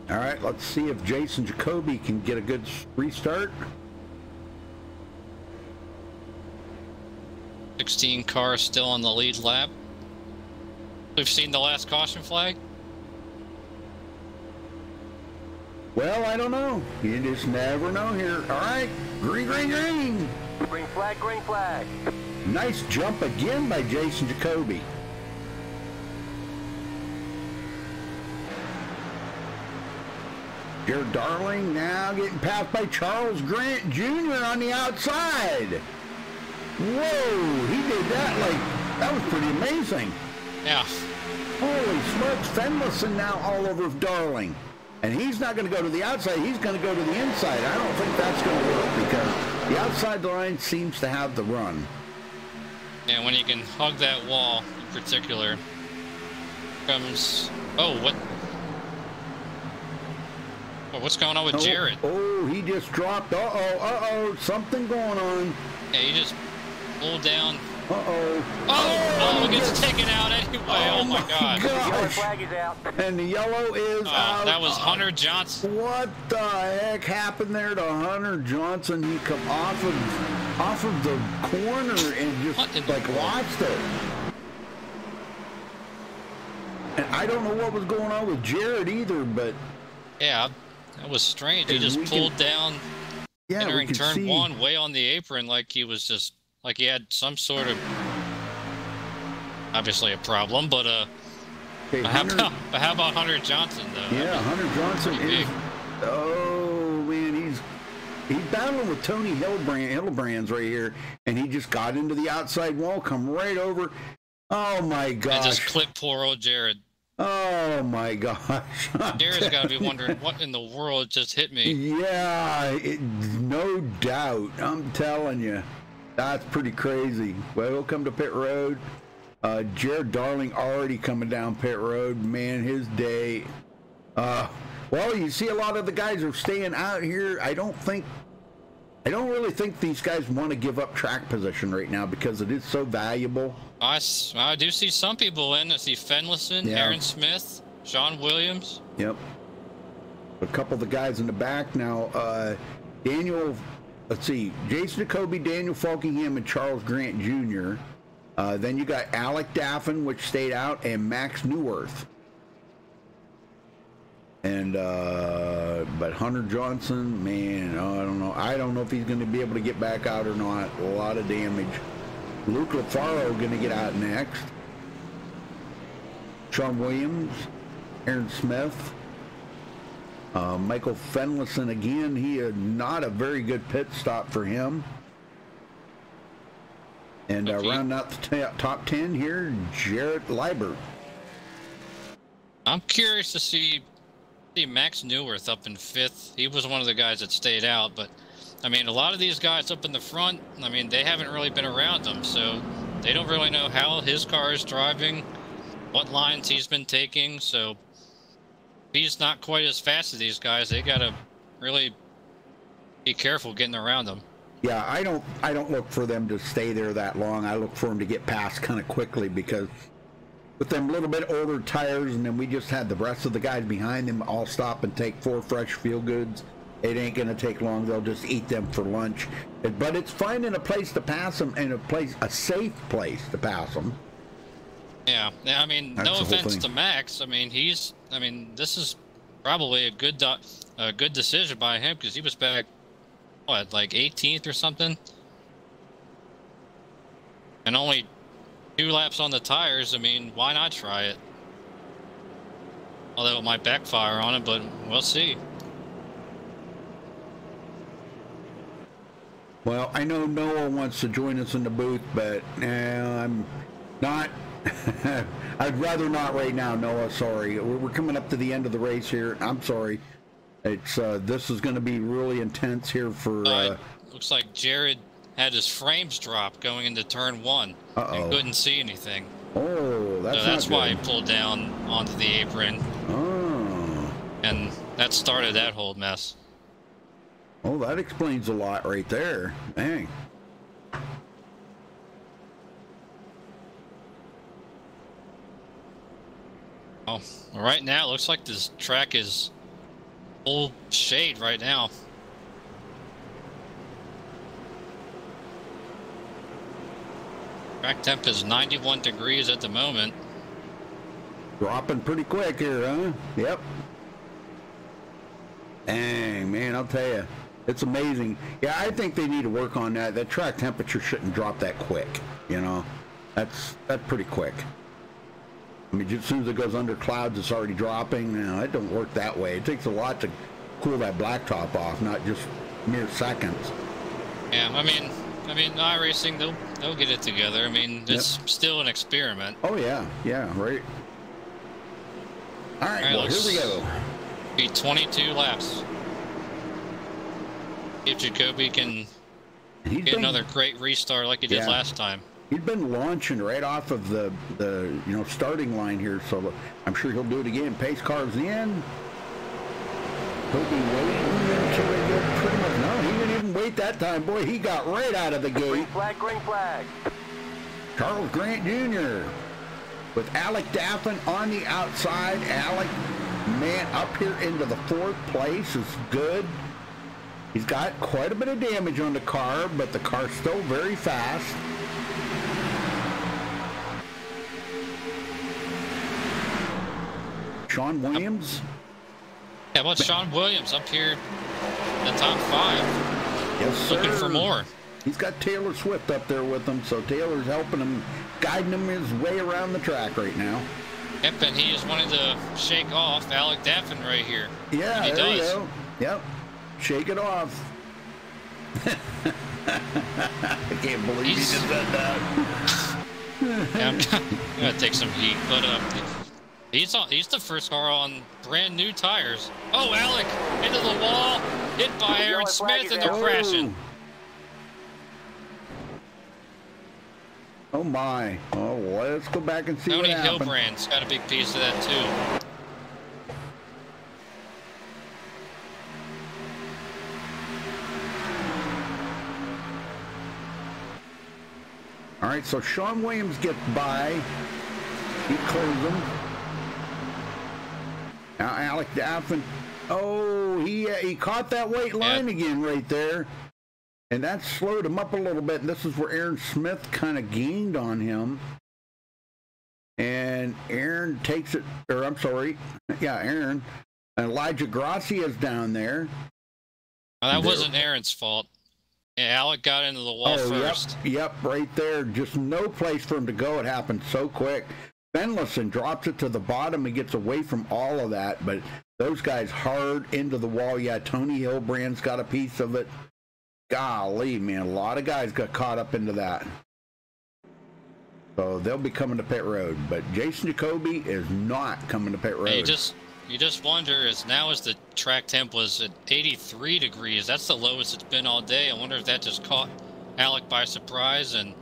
All right, let's see if Jason Jacoby can get a good restart. 16 cars still on the lead lap. We've seen the last caution flag. Well, I don't know. You just never know here. All right, green, green, green. Green flag, green flag. Nice jump again by Jason Jacoby. Jared Darling now getting passed by Charles Grant Jr. on the outside. Whoa, he did that that was pretty amazing. Yeah. Holy smokes, Fenlison now all over Darling. And he's not going to go to the outside, he's going to go to the inside. I don't think that's going to work because the outside line seems to have the run. And when you can hug that wall in particular, comes, oh, what? Oh, what's going on with Jared? Oh, he just dropped. Uh-oh, something going on. Yeah, he just pulled down. Uh-oh. He gets taken out anyway. Oh my gosh. The yellow flag is out. And the yellow is out. That was Hunter Johnson. What the heck happened there to Hunter Johnson? He come off of the corner and just like lost it. And I don't know what was going on with Jared either, but yeah, that was strange. He just pulled down, entering turn 1 way on the apron, like he was just like he had some sort of obviously a problem. But how about Hunter Johnson though? Yeah, Hunter Johnson is. Oh man, he's battling with Tony Hillebrands right here, and he just got into the outside wall, come right over. Oh my gosh! And just clipped poor old Jared. Oh my gosh! Jared's got to be wondering what in the world just hit me. Yeah, no doubt. I'm telling you, that's pretty crazy. Well, we'll come to pit road. Jared Darling already coming down pit road. Man, his day. Well, you see a lot of the guys are staying out here. I don't really think these guys want to give up track position right now because it is so valuable. I do see some people in. I see Fenlison, Aaron Smith, Sean Williams. Yep. A couple of the guys in the back now. Daniel, let's see, Jason Jacoby, Daniel Falkingham, and Charles Grant Jr. Then you got Alec Daffin, which stayed out, and Max Newworth. And but Hunter Johnson, man, I don't know. I don't know if he's going to be able to get back out or not. A lot of damage. Luke LaFaro going to get out next. Sean Williams, Aaron Smith, Michael Fenlison again. He had not a very good pit stop for him. And rounding out the top 10 here, Jarrett Liebert. I'm curious to see Max Newworth up in 5th. He was one of the guys that stayed out, but I mean, a lot of these guys up in the front, I mean, they haven't really been around him, so they don't really know how his car is driving, what lines he's been taking, so he's not quite as fast as these guys. They got to really be careful getting around him. Yeah, I don't look for them to stay there that long. I look for them to get past kind of quickly because with them little bit older tires, and then we just had the rest of the guys behind them all stop and take 4 fresh Feel Goods. It ain't going to take long. They'll just eat them for lunch. But it's finding a place to pass them and a safe place to pass them. Yeah, I mean, that's no offense to Max. I mean, this is probably a good decision by him because he was back, what, like 18th or something? And only 2 laps on the tires. I mean, why not try it? Although it might backfire on it, but we'll see. Well, I know Noah wants to join us in the booth, but I'm not. I'd rather not right now, Noah. Sorry. We're coming up to the end of the race here. I'm sorry. It's this is going to be really intense here for. Looks like Jared had his frames drop going into turn 1 and couldn't see anything. Oh, that's why he pulled down onto the apron. Oh. And that started that whole mess. Oh, that explains a lot right there. Dang. Oh, right now it looks like this track is full shade right now. Track temp is 91 degrees at the moment. Dropping pretty quick here, huh? Yep. Dang, man, I'll tell you. It's amazing. Yeah, I think they need to work on that. That track temperature shouldn't drop that quick, you know? That's pretty quick. I mean, as soon as it goes under clouds, it's already dropping. No, it don't work that way. It takes a lot to cool that blacktop off, not just mere seconds. Yeah, I mean, iRacing, they'll get it together. I mean, it's still an experiment. Oh, yeah. Yeah, right. All right, well, here we go. Be 22 laps. If Jacoby can get another great restart like he did last time. He'd been launching right off of the starting line here, so I'm sure he'll do it again. Pace car's in. He'll be waiting until they get pretty much. No, he didn't even wait that time. Boy, he got right out of the gate. Green flag, green flag. Charles Grant Jr. with Alec Daffin on the outside. Alec, man, up here into the 4th place is good. He's got quite a bit of damage on the car, but the car's still very fast. Sean Williams. Yeah, well, Sean Williams up here in the top 5. Yes, sir. Looking for more. He's got Taylor Swift up there with him, so Taylor's helping him, guiding him his way around the track right now. Yep, and he is wanting to shake off Alec Daffin right here. Yeah, he there does. you go. Yep, shake it off. I can't believe he just said that. Yeah, I'm gonna take some heat, but he's the first car on brand new tires. Oh, Alec into the wall, hit by Aaron Smith, and they're crashing. Oh my! Oh, let's go back and see Tony what happened. Hilbrand's got a big piece of that too. All right, so Sean Williams gets by. He clears him. Now Alec Daffin. Oh, he caught that white line again right there. And that slowed him up a little bit. And this is where Aaron Smith kind of gained on him. And Aaron takes it, or I'm sorry. Yeah, Aaron. Elijah Gracia's down there. Well, that wasn't Aaron's fault. Yeah, Alec got into the wall first. Yep, right there. Just no place for him to go. It happened so quick. Fenlison drops it to the bottom and gets away from all of that. But those guys hard into the wall. Yeah, Tony Hilbrand's got a piece of it. Golly, man, a lot of guys got caught up into that. So they'll be coming to pit road. But Jason Jacoby is not coming to pit road. Hey, you just wonder, as the track temp was at 83 degrees, that's the lowest it's been all day. I wonder if that just caught Alec by surprise. And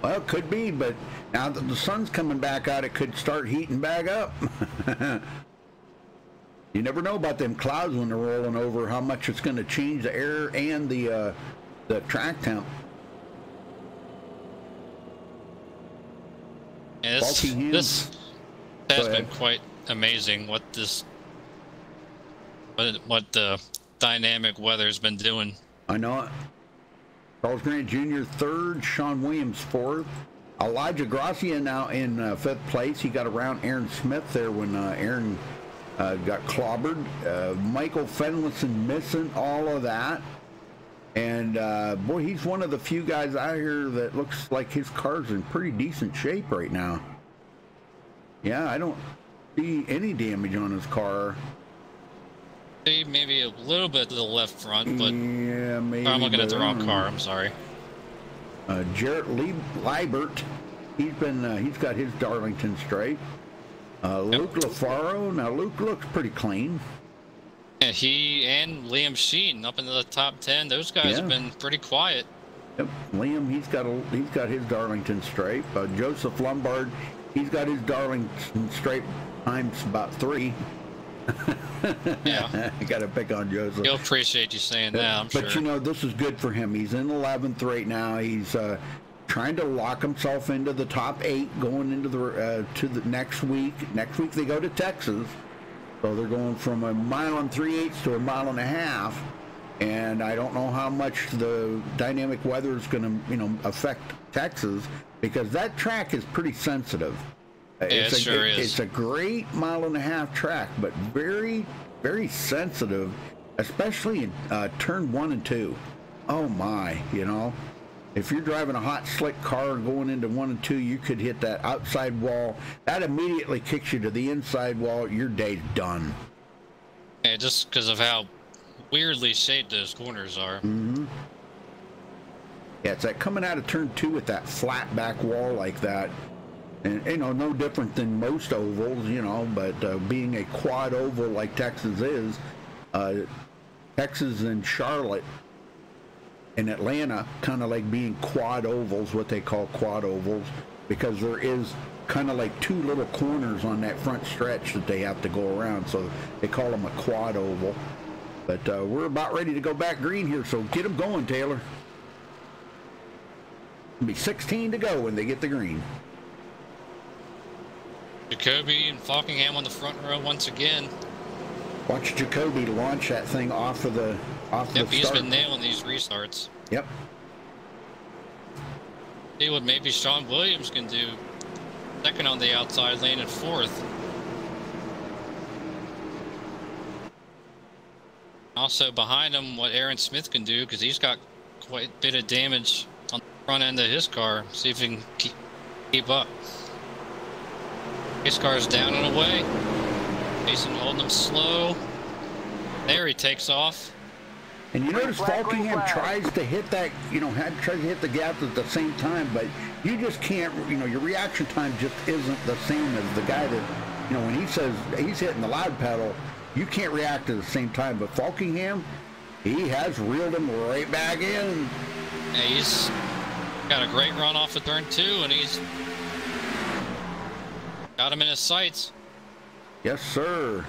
well, it could be, but now that the sun's coming back out, it could start heating back up. You never know about them clouds when they're rolling over, how much it's going to change the air and the track temp. Yeah, this has been quite amazing what the dynamic weather's been doing. I know it. Charles Grant Jr. 3rd, Sean Williams 4th. Elijah Gracia now in 5th place. He got around Aaron Smith there when Aaron got clobbered. Michael Fenlison missing all of that. And boy, he's one of the few guys out here that looks like his car's in pretty decent shape right now. Yeah, I don't see any damage on his car. Maybe a little bit to the left front, but yeah, maybe. I'm looking at the wrong car. I'm sorry. Jarrett Liebert, he's got his Darlington stripe. Luke Lafaro. Now Luke looks pretty clean. Yeah, he and Liam Sheen up into the top 10. Those guys have been pretty quiet. Yep, Liam, he's got his Darlington stripe. Joseph Lombard, he's got his Darlington stripe times about 3. Yeah, you got to pick on Joseph. He'll appreciate you saying that, I'm sure. But you know, this is good for him. He's in 11th right now. He's trying to lock himself into the top 8 going into the to the next week. Next week they go to Texas, so they're going from 1 mile and 3/8 to 1.5 miles. And I don't know how much the dynamic weather is going to affect Texas, because that track is pretty sensitive. Yeah, it sure is. It's a great 1.5 mile track, but very, very sensitive, especially in turn 1 and 2. Oh my, if you're driving a hot, slick car going into 1 and 2, you could hit that outside wall. That immediately kicks you to the inside wall. Your day's done. Yeah, just because of how weirdly shaped those corners are. Mm-hmm. Yeah, it's like coming out of turn 2 with that flat back wall like that. And, no different than most ovals, but being a quad oval like Texas is, Texas and Charlotte and Atlanta kind of like being quad ovals, what they call quad ovals, because there is kind of like 2 little corners on that front stretch that they have to go around, so they call them a quad oval. But we're about ready to go back green here, so get them going, Taylor. It'll be 16 to go when they get the green. Jacoby and Falkingham on the front row once again. Watch Jacoby launch that thing off of the Yep, he's start. been nailing these restarts. Yep. See what maybe Sean Williams can do. Second on the outside lane and 4th. Also behind him, what Aaron Smith can do, because he's got quite a bit of damage on the front end of his car. See if he can keep up. His car's down and away. Mason holding him slow. There he takes off. And you notice Falkingham tries to hit that, tries to hit the gas at the same time, but you just can't, your reaction time just isn't the same as the guy that, when he says he's hitting the loud pedal, you can't react at the same time. But Falkingham, he has reeled him right back in. Yeah, he's got a great run off of turn 2, and he's got him in his sights. Yes, sir.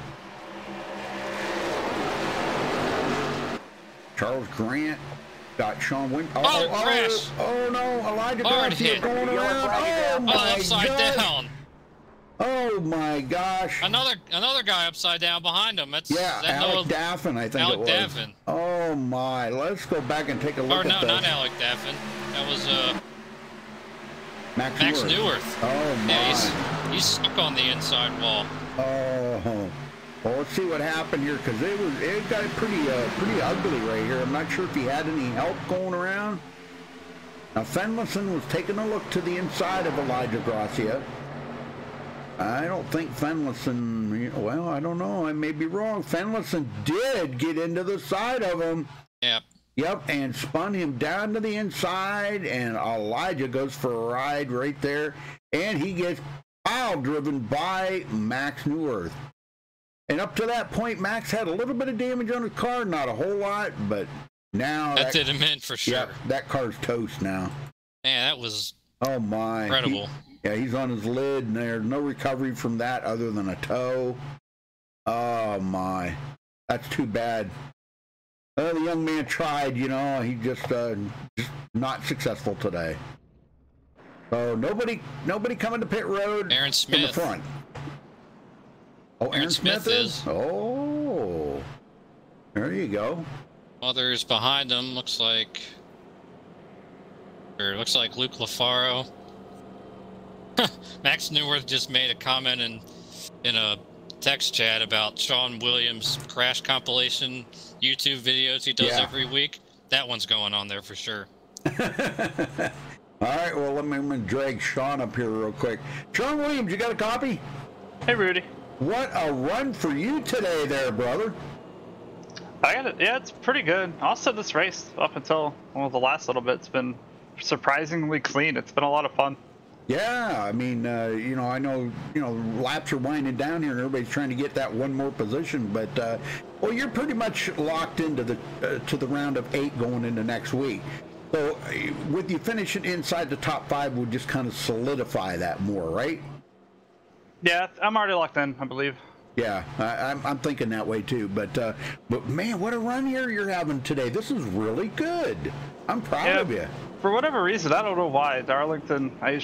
Charles Grant got Sean Wynn. Crash! Oh no, Elijah Hard Garcia hit. going around. Oh my upside God. down. Oh my gosh. Another guy upside down behiand him. That's Alec Daffin, I think Alec it was. Daffin. Oh my, let's go back and take a look Or no, at that. not Alec Daffin. That was Max Neuwirth. Oh my. Yeah, he's stuck on the inside wall. Oh. Well, let's see what happened here, because it got pretty ugly right here. I'm not sure if he had any help going around. Now, Fenlison was taking a look to the inside of Elijah Gracia. I don't think Fenlison, well, I don't know. I may be wrong. Fenlison did get into the side of him. Yep. Yep, and spun him down to the inside, and Elijah goes for a ride right there, and he gets pile driven by Max Neuwirth. And up to that point, Max had a little bit of damage on his car, not a whole lot, but now that did him in for sure. Yeah, that car's toast now. Man, that was incredible. He's on his lid, and there's no recovery from that other than a toe. Oh my, that's too bad. The young man tried, he just not successful today. So nobody coming to pit road. Aaron Smith in the front. Oh, Aaron Smith is? Oh, there you go. Others behind him looks like Luke Lafaro. Max Neuwirth just made a comment in a text chat about Sean Williams' crash compilation YouTube videos he does every week. That one's going on there for sure. All right, well, I'm going to drag Sean up here real quick. Sean Williams, you got a copy? Hey, Rudy. What a run for you today there, brother. I got it. Yeah, it's pretty good. Also, this race up until the last little bit, it's been surprisingly clean. It's been a lot of fun. Yeah, I mean, I know, laps are winding down here and everybody's trying to get that one more position, but, well, you're pretty much locked into to the round of 8 going into next week. So with you finishing inside the top 5 would just kind of solidify that more, right? Yeah, I'm already locked in, I believe. Yeah, I'm thinking that way too. But man, what a run here you're having today. This is really good. I'm proud of you. For whatever reason, I don't know why. Darlington, I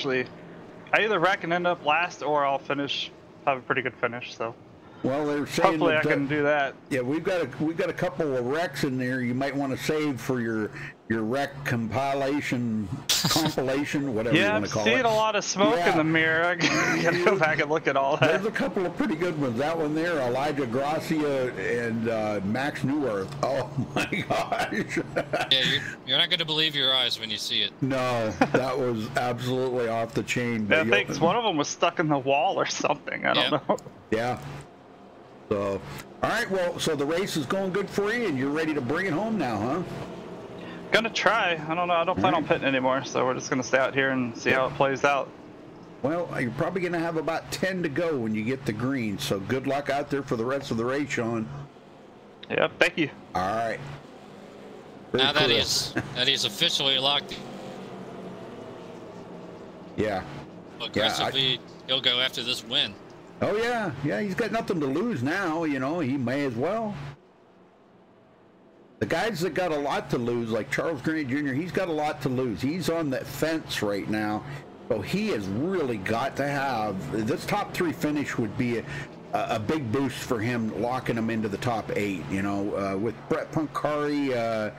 either wreck and end up last, or I'll have a pretty good finish. So. Well, they're saying hopefully I can do that. Yeah, we've got a couple of wrecks in there. You might want to save for your wreck compilation, whatever you want to call it. Yeah, I'm seeing a lot of smoke in the mirror. I gotta go back and look at all that. There's a couple of pretty good ones. That one there, Elijah Gracia and Max Neuwirth. Oh my gosh! Yeah, you're not going to believe your eyes when you see it. No, that was absolutely off the chain. I think one of them was stuck in the wall or something. I don't know. Yeah. So, all right. Well, so the race is going good for you, and you're ready to bring it home now, huh? Gonna try. I don't know. I don't plan on pitting anymore, so we're just gonna stay out here and see how it plays out. Well, you're probably gonna have about 10 to go when you get the green. So good luck out there for the rest of the race, Sean. Yep. Thank you. All right. Now that he's officially locked. Yeah. Aggressively he'll go after this win. Oh yeah, yeah. He's got nothing to lose now. You know, he may as well. The guys that got a lot to lose, like Charles Grant Jr., he's got a lot to lose. He's on that fence right now. So he has really got to have, this top 3 finish would be a big boost for him, locking him into the top 8, you know, with Brett Pancari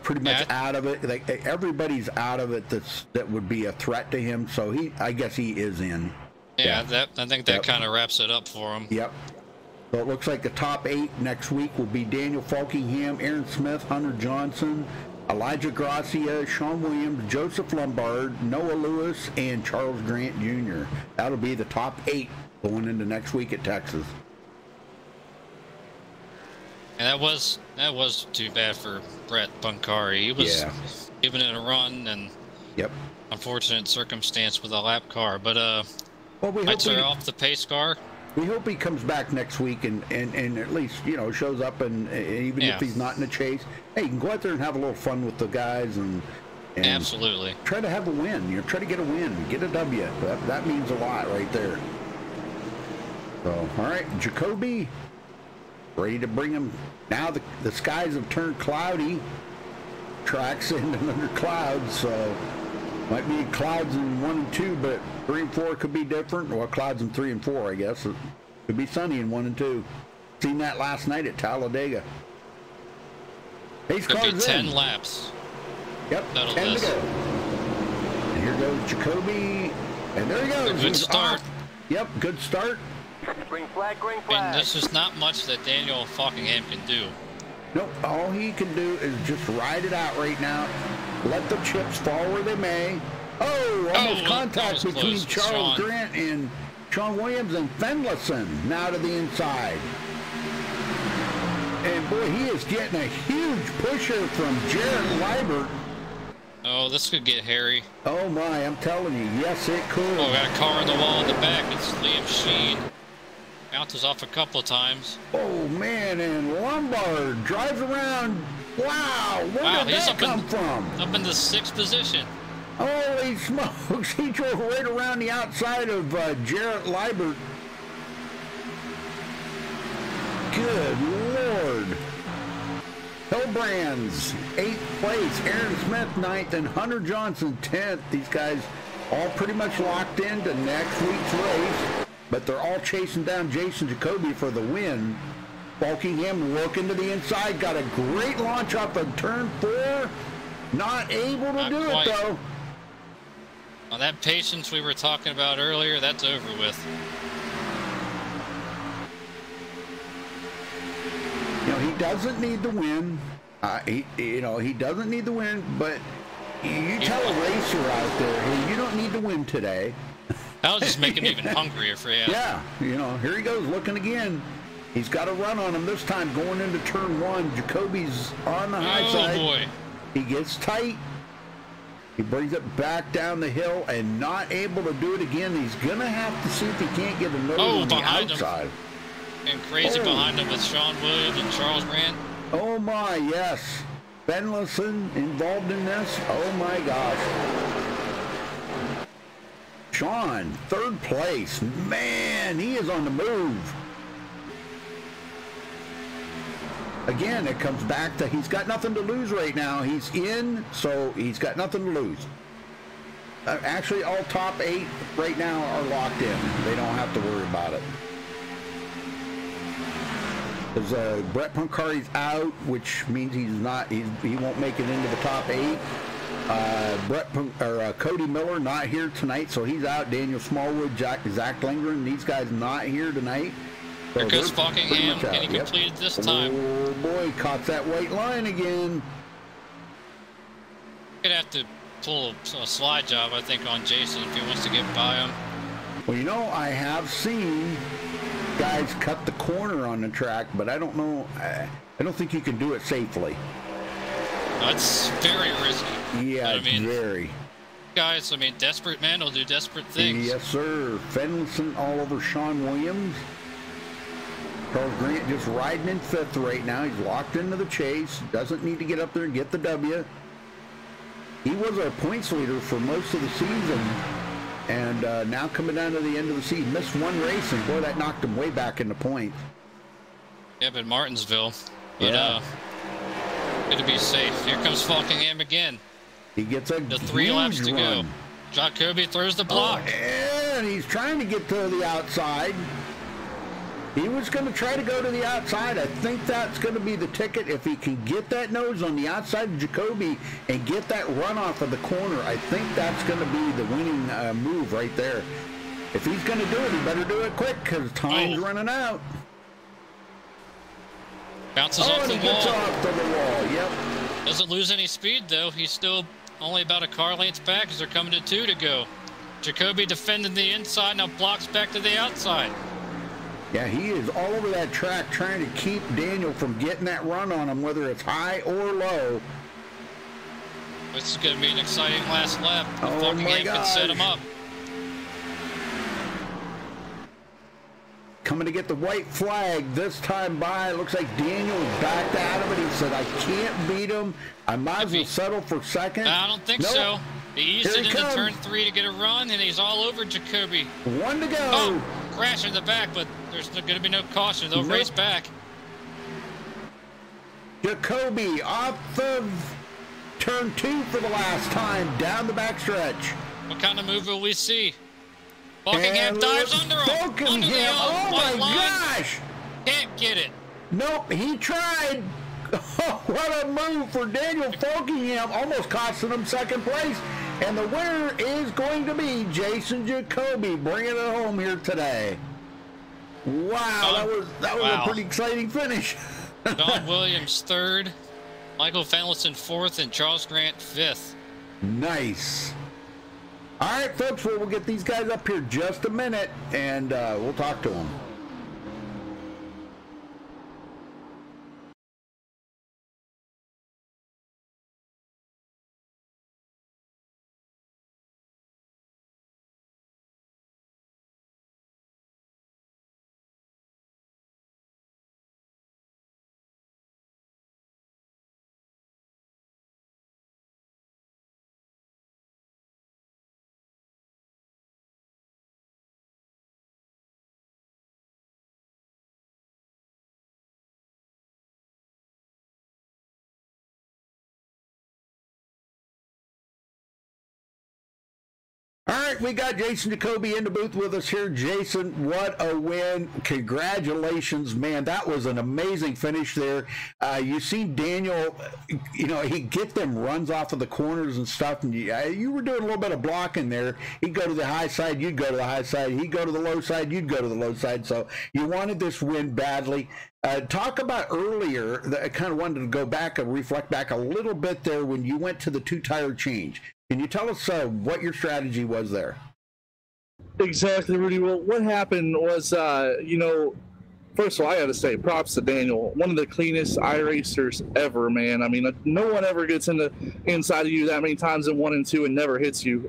pretty much out of it. Like, everybody's out of it that would be a threat to him. So I guess he is in. Yeah, I think that kind of wraps it up for him. Yep. So it looks like the top 8 next week will be Daniel Falkingham, Aaron Smith, Hunter Johnson, Elijah Gracia, Sean Williams, Joseph Lombard, Noah Lewis, and Charles Grant Jr. That'll be the top 8 going into next week at Texas. And that was too bad for Brett Pancari. He was giving it a run, and unfortunate circumstance with a lap car. But well, lights are off the pace car. We hope he comes back next week and at least, you know, shows up and even if he's not in the chase, hey, you can go out there and have a little fun with the guys and absolutely try to have a win. You know, try to get a win, get a W. That means a lot right there. So, all right, Jacoby, ready to bring him. Now the skies have turned cloudy. Tracks in and under clouds, so might be clouds in 1 and 2, but 3 and 4 could be different. Well, clouds in 3 and 4, I guess. It could be sunny in 1 and 2. Seen that last night at Talladega. Pace could cars be 10 laps. Yep, 10 to go. And here goes Jacoby, and there he goes. Good start. Yep, good start. Green flag, green flag. And this is not much that Daniel Falkingham can do. Nope, all he can do is just ride it out right now. Let the chips fall where they may. Oh, almost contact between Charles Grant and Sean Williams and Fenlison now to the inside. And boy, he is getting a huge pusher from Jared Liebert. Oh, this could get hairy. Oh my, I'm telling you, yes it could. Oh, got a car in the wall in the back. It's Liam Sheen. Bounces off a couple of times. Oh man, and Lombard drives around. Wow, where did that come from? Up in the 6th position. Holy smokes, he drove right around the outside of Jarrett Liebert. Good Lord. Hillbrands, 8th place, Aaron Smith 9th, and Hunter Johnson 10th. These guys all pretty much locked into next week's race, but they're all chasing down Jason Jacoby for the win. Falkingham looking to the inside, got a great launch off of turn 4. Not able to do it though. Well, that patience we were talking about earlier, that's over with. You know, he doesn't need the win. He doesn't need the win, but you tell a racer out there, hey, you don't need to win today. That'll just make him even hungrier for him. Yeah, you know, here he goes looking again. He's got a run on him this time going into turn 1. Jacoby's on the high side. Oh, boy. He gets tight. He brings it back down the hill and not able to do it again. He's going to have to see if he can't get a nose on the outside. And crazy behind him with Sean Williams and Charles Grant. Oh, my, yes. Fenlison involved in this. Oh, my gosh. Sean, 3rd place. Man, he is on the move. Again, it comes back to he's got nothing to lose right now. He's in, so he's got nothing to lose. Actually, all top 8 right now are locked in. They don't have to worry about it. Because Brett Pancari's out, which means he won't make it into the top 8. Cody Miller not here tonight, so he's out. Daniel Smallwood, Zach Lindgren, these guys not here tonight. So there goes Falkingham, and he completed this time. Oh boy, caught that white line again. Gonna have to pull a slide job, I think, on Jason if he wants to get by him. Well, you know, I have seen guys cut the corner on the track, but I don't know. I don't think you can do it safely. That's very risky. Yeah, I mean, very. Guys, I mean, desperate men will do desperate things. Yes, sir. Fenlison all over Sean Williams. Charles Grant just riding in 5th right now. He's locked into the chase. Doesn't need to get up there and get the W. He was our points leader for most of the season. And now coming down to the end of the season, missed one race, and boy, that knocked him way back into points. Yep, in Martinsville. But, yeah. Good to be safe. Here comes Falkingham again. He gets a the 3 laps to go. Jacoby throws the block. Oh, and he's trying to get to the outside. He was going to try to go to the outside. I think that's going to be the ticket. If he can get that nose on the outside of Jacoby and get that runoff of the corner, I think that's going to be the winning move right there. If he's going to do it, he better do it quick because time's running out. Bounces off the wall. Gets off to the wall, yep. Doesn't lose any speed, though. He's still only about a car length back as they're coming to 2 to go. Jacoby defending the inside, now blocks back to the outside. Yeah, he is all over that track trying to keep Daniel from getting that run on him, whether it's high or low. This is going to be an exciting last lap. Oh my God. Can set him up. Coming to get the white flag this time by. Looks like Daniel backed out of it. He said, I can't beat him. I might as well settle for second. I don't think so. He eased it into turn 3 to get a run, and he's all over Jacoby. 1 to go. Oh, crash in the back, but there's going to be no caution. They'll race back. Jacoby off of turn 2 for the last time, down the backstretch. What kind of move will we see? Falkingham dives under him. Under the oh my gosh! Can't get it. Nope, he tried. Oh, what a move for Daniel Falkingham, almost costing him second place. And the winner is going to be Jason Jacoby, bringing it home here today. Wow, that was a pretty exciting finish. Don Williams 3rd, Michael Fenelson 4th, and Charles Grant 5th. Nice. All right, folks, we'll get these guys up here just a minute, and we'll talk to them. All right, we got Jason Jacoby in the booth with us here. Jason, what a win. Congratulations, man. That was an amazing finish there. You seen Daniel, he get them runs off of the corners and stuff, and you were doing a little bit of blocking there. He'd go to the high side, you'd go to the high side. He'd go to the low side, you'd go to the low side. So you wanted this win badly. Talk about earlier, I kind of wanted to go back and reflect back a little bit there when you went to the 2-tire change. Can you tell us what your strategy was there? Exactly, Rudy. Well, what happened was, first of all, I got to say props to Daniel. One of the cleanest iRacers ever, man. I mean, no one ever gets in the inside of you that many times in 1 and 2 and never hits you.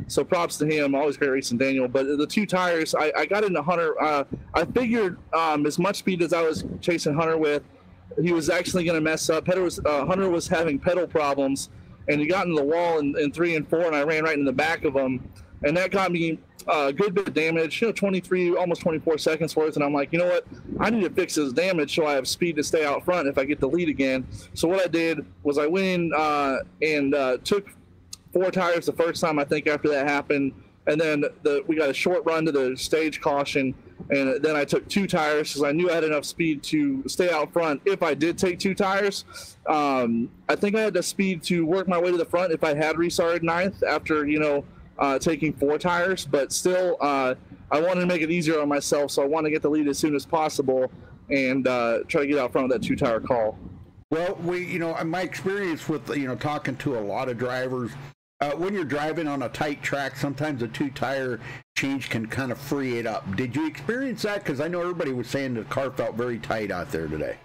So props to him. Always great racing Daniel. But the 2 tires, I got into Hunter. I figured as much speed as I was chasing Hunter with, he was actually going to mess up. Hunter was having pedal problems. And he got into the wall in 3 and 4, and I ran right in the back of him. And that got me a good bit of damage, 23, almost 24 seconds worth. And I'm like, you know what? I need to fix this damage so I have speed to stay out front if I get the lead again. So what I did was I went in and took 4 tires the first time, I think, after that happened. And then we got a short run to the stage caution. And then I took 2 tires because I knew I had enough speed to stay out front if I did take 2 tires. I think I had the speed to work my way to the front if I had restarted 9th after, taking 4 tires. But still, I wanted to make it easier on myself, so I wanted to get the lead as soon as possible and try to get out front of that 2-tire call. Well, my experience with, talking to a lot of drivers, when you're driving on a tight track, sometimes a 2-tire change can kind of free it up. Did you experience that? Because I know everybody was saying the car felt very tight out there today.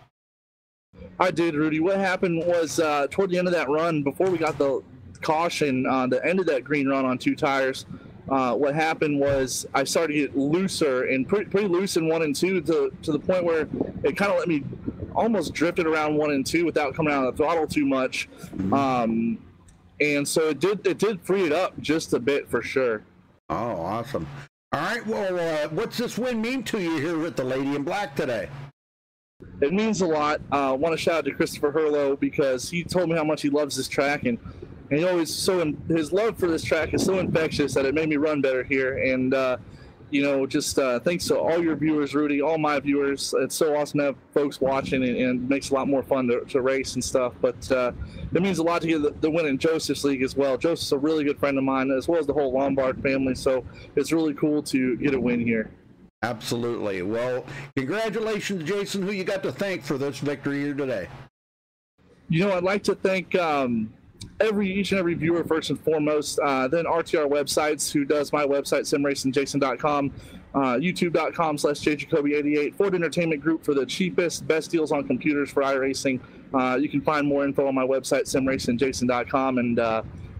I did, Rudy. What happened was toward the end of that run, before we got the caution, the end of that green run on 2 tires, what happened was I started to get looser and pretty loose in 1 and 2 to the point where it kind of let me almost drift it around 1 and 2 without coming out of the throttle too much. And so it did free it up just a bit for sure. Oh, awesome. All right, well, what's this win mean to you here with the Lady in Black today? It means a lot. I want to shout out to Christopher Hurlow because he told me how much he loves this track, and he always his love for this track is so infectious that it made me run better here. And just thanks to all your viewers, Rudy, all my viewers. It's so awesome to have folks watching, and it makes it a lot more fun to race and stuff. But it means a lot to get the win in Joseph's league as well. Joseph's a really good friend of mine, as well as the whole Lombard family. So it's really cool to get a win here. Absolutely. Well, congratulations, Jason, who you got to thank for this victory here today. I'd like to thank each and every viewer first and foremost, then RTR Websites, who does my website, simracingjason.com, youtube.com/jjacoby88, Ford Entertainment Group for the cheapest, best deals on computers for iRacing. You can find more info on my website, simracingjason.com, and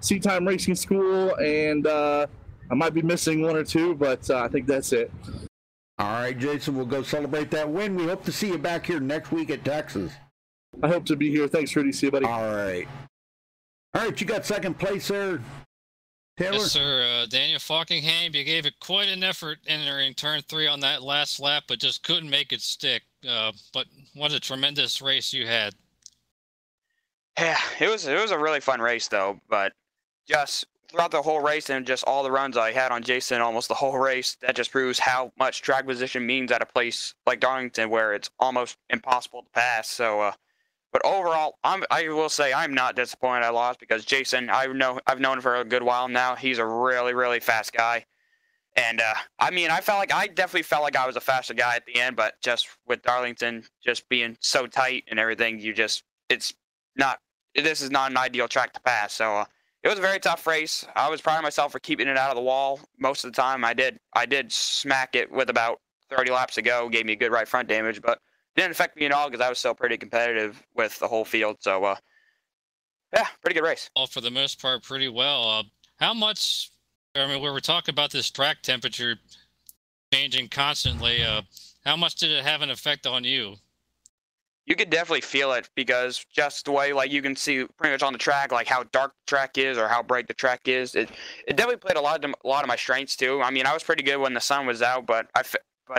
Seat Time Racing School, and I might be missing one or two, but I think that's it. All right, Jason, we'll go celebrate that win. We hope to see you back here next week at Texas. I hope to be here. Thanks, Rudy. See you, buddy. All right. All right, you got second place there, Taylor? Yes, sir. Daniel Falkingham, you gave it quite an effort entering turn 3 on that last lap, but just couldn't make it stick. But what a tremendous race you had. Yeah, it was a really fun race, though. But just throughout the whole race and just all the runs I had on Jason almost the whole race, that just proves how much track position means at a place like Darlington where it's almost impossible to pass. So, but overall, I will say I'm not disappointed I lost because Jason, I've known him for a good while now. He's a really, really fast guy. And, I definitely felt like I was a faster guy at the end, but just with Darlington just being so tight and everything, this is not an ideal track to pass. So, it was a very tough race. I was proud of myself for keeping it out of the wall most of the time. I did smack it with about 30 laps to go, gave me a good right front damage, but it didn't affect me at all because I was still pretty competitive with the whole field. So, yeah, pretty good race. Well, for the most part, pretty well. How much, we were talking about this track temperature changing constantly. How much did it have an effect on you? You could definitely feel it because just the way, you can see pretty much on the track, how dark the track is or how bright the track is. It definitely played a lot of my strengths too. I was pretty good when the sun was out, but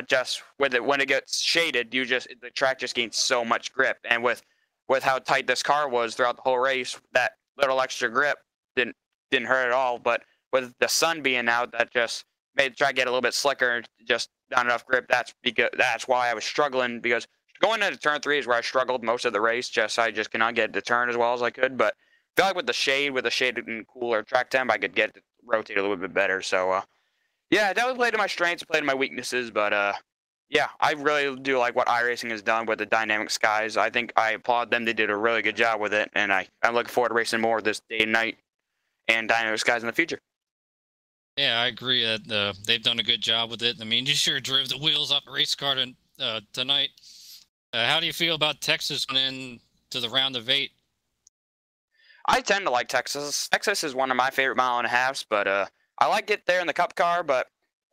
just with it when it gets shaded, the track just gains so much grip. And with how tight this car was throughout the whole race, that little extra grip didn't hurt at all. But with the sun being out, that just made the track get a little bit slicker, just not enough grip. That's why I was struggling because going into turn 3 is where I struggled most of the race. I just cannot get the turn as well as I could. But I feel like with the shade and cooler track temp, I could get to rotate a little bit better. So, yeah, it definitely played to my strengths, played to my weaknesses. But, yeah, I really do like what iRacing has done with the dynamic skies. I think I applaud them. They did a really good job with it. And I'm looking forward to racing more this day and night and dynamic skies in the future. Yeah, I agree that they've done a good job with it. You sure drove the wheels off a race car tonight. How do you feel about Texas going into the round of 8? I tend to like Texas. Texas is one of my favorite mile and a halves, but I like it there in the Cup car, but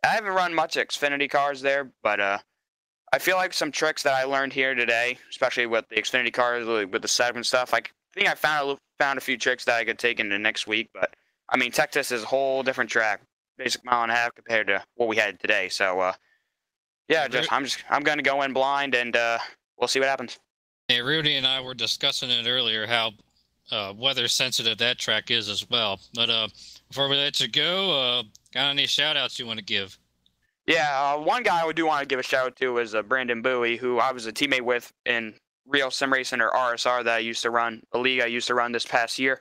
I haven't run much Xfinity cars there, but I feel like some tricks that I learned here today, especially with the Xfinity cars, with the setup and stuff, I think I found a few tricks that I could take into next week, but Texas is a whole different track, basic mile and a half compared to what we had today, so yeah, I'm going to go in blind and we'll see what happens. Hey, Rudy and I were discussing it earlier, how weather sensitive that track is as well. But before we let you go, got any shout outs you want to give? Yeah, one guy I do want to give a shout out to is Brandon Bowie, who I was a teammate with in Real Sim Racing or RSR that I used to run, a league I used to run this past year.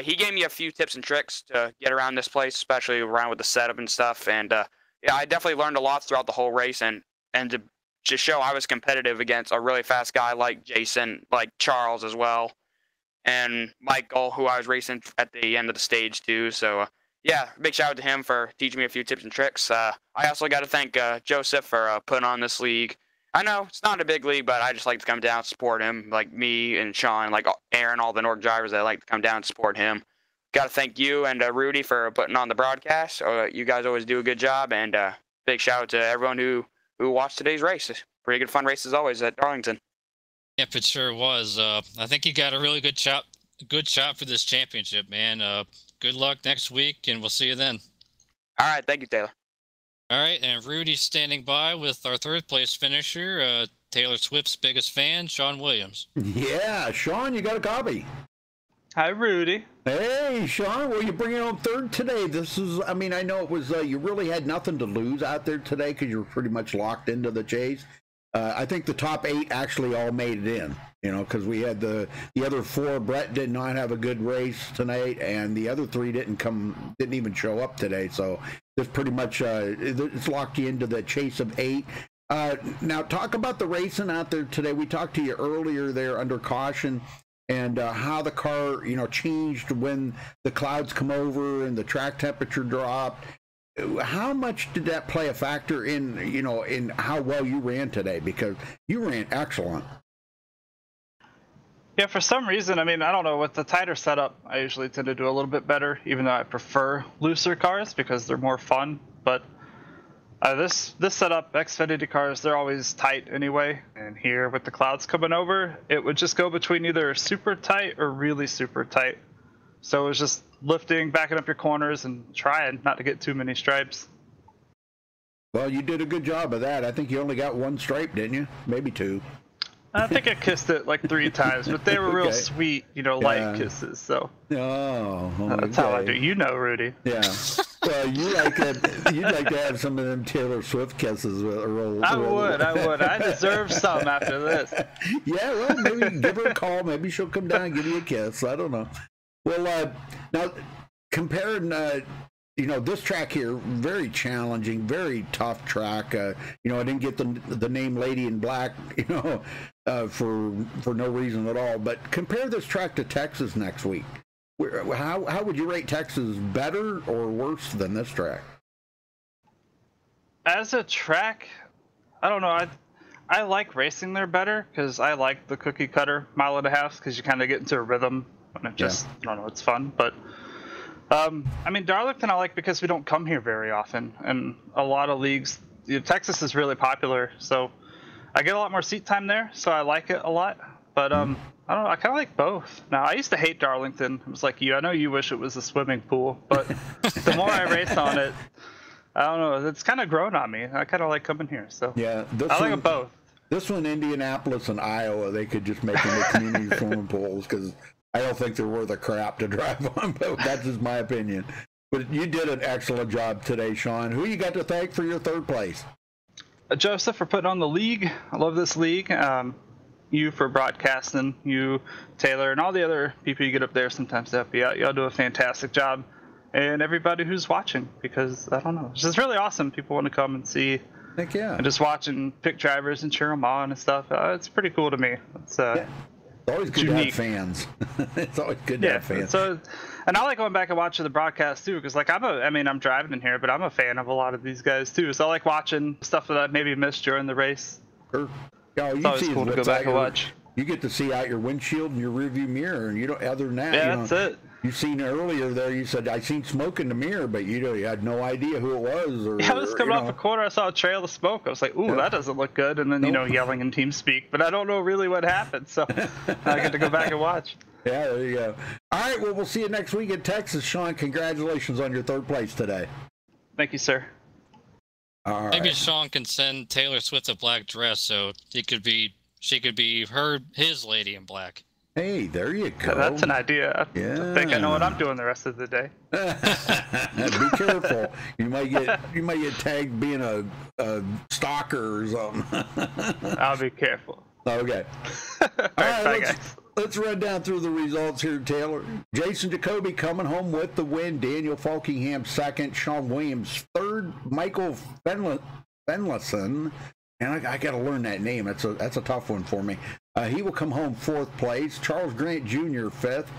He gave me a few tips and tricks to get around this place, especially around with the setup and stuff. And yeah, I definitely learned a lot throughout the whole race, and to show I was competitive against a really fast guy like Jason, like Charles as well, and Michael, who I was racing at the end of the stage too. So yeah, big shout out to him for teaching me a few tips and tricks. I also got to thank Joseph for putting on this league. I know it's not a big league, but I just like to come down and support him, like me and Sean, like Aaron, all the Norg drivers that like to come down and support him. Got to thank you and Rudy for putting on the broadcast. You guys always do a good job, and big shout out to everyone who watched today's race. Pretty good fun race as always at Darlington. Yep, it sure was. I think you got a really good shot for this championship, man. Good luck next week, and we'll see you then. All right, thank you, Taylor. All right, and Rudy's standing by with our third place finisher, Taylor Swift's biggest fan, Sean Williams. Yeah, Sean, you got a copy. Hi, Rudy. Hey, Sean, well, you bring it on third today. This is, I mean, I know it was, you really had nothing to lose out there today because you were pretty much locked into the chase. I think the top 8 actually all made it in, you know, because we had the other 4. Brett did not have a good race tonight, and the other 3 didn't even show up today. So this pretty much it's locked you into the chase of 8. Now talk about the racing out there today. We talked to you earlier there under caution, and how the car, you know, changed when the clouds come over and the track temperature dropped. How much did that play a factor in, you know, in how well you ran today? Because you ran excellent. Yeah, for some reason, I mean, I don't know, with the tighter setup, I usually tend to do a little bit better, even though I prefer looser cars because they're more fun. But this setup, Xfinity cars, they're always tight anyway. And here with the clouds coming over, it would just go between either super tight or really super tight. So it was just lifting, backing up your corners, and trying not to get too many stripes. Well, you did a good job of that. I think you only got 1 stripe, didn't you? Maybe 2. I think I kissed it like 3 times, but they were real sweet, you know, light kisses. So that's how I do. You know, Rudy. Yeah. Well, you'd like to have some of them Taylor Swift kisses. I would. I deserve some after this. Yeah, well, maybe give her a call. Maybe she'll come down and give you a kiss. I don't know. Well, now comparing, you know, this track here, very challenging, very tough track. You know, I didn't get the name Lady in Black, you know, for no reason at all. But compare this track to Texas next week. How would you rate Texas, better or worse than this track? As a track, I don't know. I like racing there better because I like the cookie cutter 1.5 miles because you kind of get into a rhythm and it just, I don't know, it's fun. But I mean, Darlington I like because we don't come here very often, and a lot of leagues, you know, Texas is really popular, so I get a lot more seat time there, so I like it a lot. But I don't know, I kind of like both. Now, I used to hate Darlington. It was like you. I know you wish it was a swimming pool, but the more I race on it, I don't know, it's kind of grown on me. I kind of like coming here, so yeah, I like them both. This one, Indianapolis and Iowa, they could just make them the community swimming pools because I don't think they're worth a crap to drive on, but that's just my opinion. But you did an excellent job today, Sean. Who you got to thank for your third place? Joseph for putting on the league. I love this league. You for broadcasting. You, Taylor, and all the other people you get up there sometimes to help you out. Y'all do a fantastic job. And everybody who's watching, because, I don't know, it's just really awesome. People want to come and see. Heck yeah. And just watch and pick drivers and cheer them on and stuff. It's pretty cool to me. It's always good unique. to have fans. It's always good to have fans. So, and I like going back and watching the broadcast too, because like I'm driving in here, but I'm a fan of a lot of these guys too. So I like watching stuff that I maybe missed during the race. Sure. Yeah, it's always cool to go back and watch. You get to see out your windshield and your rearview mirror, and you don't. Other than that, yeah, that's it. You seen earlier there. You said I seen smoke in the mirror, but you had no idea who it was. Or I was coming off a corner. I saw a trail of smoke. I was like, "Ooh, that doesn't look good." And then yelling in team speak, but I don't know really what happened. So I get to go back and watch. Yeah, there you go. All right, well, we'll see you next week in Texas, Sean. Congratulations on your third place today. Thank you, sir. All right. Maybe Sean can send Taylor Swift a black dress so she could be his lady in black. Hey, there you go. That's an idea. Yeah. I think I know what I'm doing the rest of the day. Be careful. You might get tagged being a stalker or something. I'll be careful. Okay. All right, bye, guys. Let's run down through the results here, Taylor. Jason Jacoby coming home with the win. Daniel Falkingham second. Sean Williams third. Michael Fenlison. And I got to learn that name. That's a tough one for me. He will come home fourth place. Charles Grant Jr. fifth.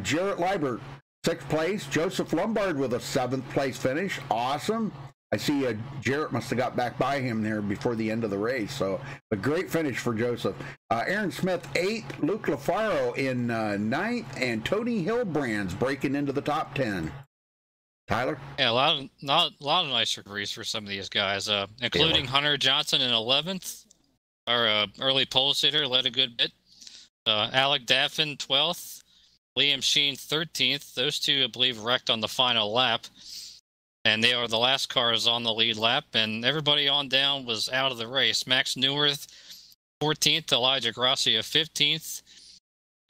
Jarrett Liebert sixth place. Joseph Lombard with a seventh place finish. Awesome. I see Jarrett must have got back by him there before the end of the race. So a great finish for Joseph. Aaron Smith eighth. Luke LaFaro in ninth. And Tony Hillbrands breaking into the top 10. Tyler? Yeah, a lot of nice degrees for some of these guys, including Hunter Johnson in 11th. Our early pole sitter led a good bit. Alec Daffin 12th. Liam Sheen 13th. Those two, I believe, wrecked on the final lap. and they are the last cars on the lead lap, and everybody on down was out of the race. Max Newworth, 14th, Elijah Gracia, 15th,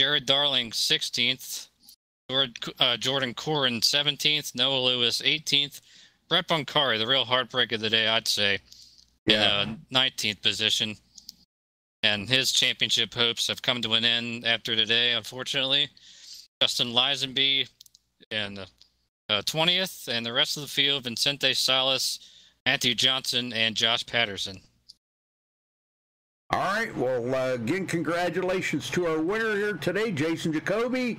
Jared Darling, 16th, Jordan Corrin, 17th, Noah Lewis, 18th, Brett Bunkari, the real heartbreak of the day, I'd say, in 19th position. And his championship hopes have come to an end after today, unfortunately. Justin Lisenby in 20th, and the rest of the field, Vincente Salas, Matthew Johnson, and Josh Patterson. All right. Well, again, congratulations to our winner here today, Jason Jacoby,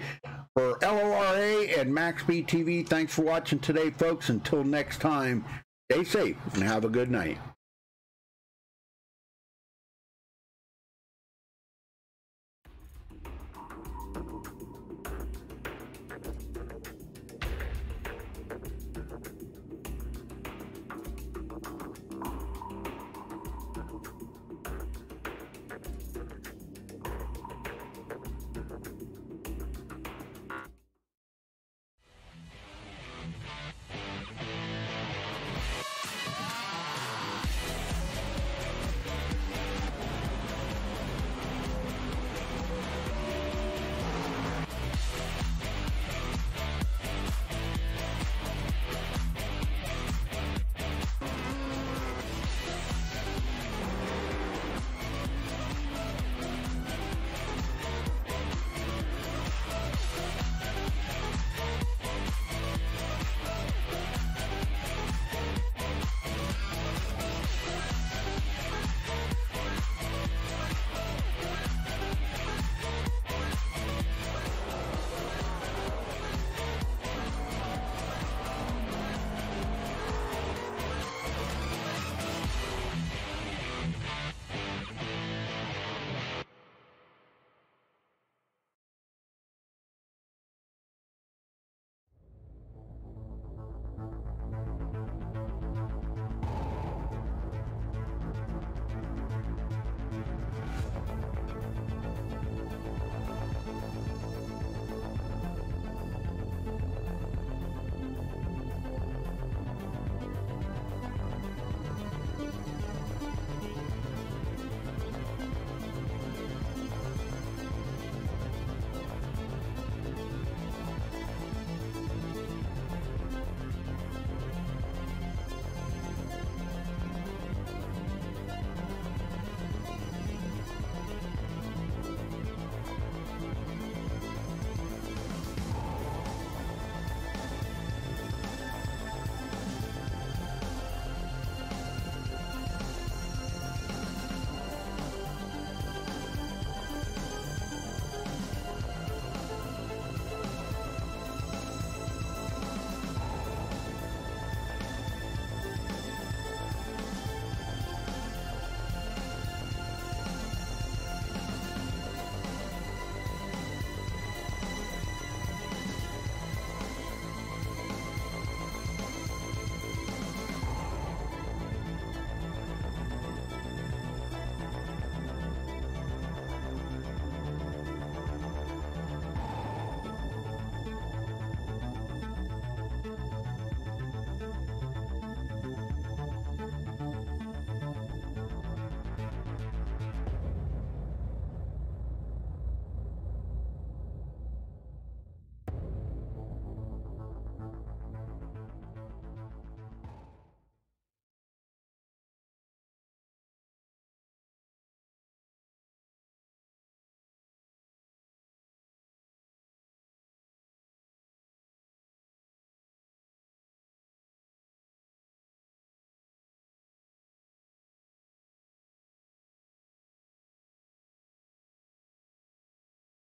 for LORA and MaxSpeedTV. Thanks for watching today, folks. Until next time, stay safe and have a good night.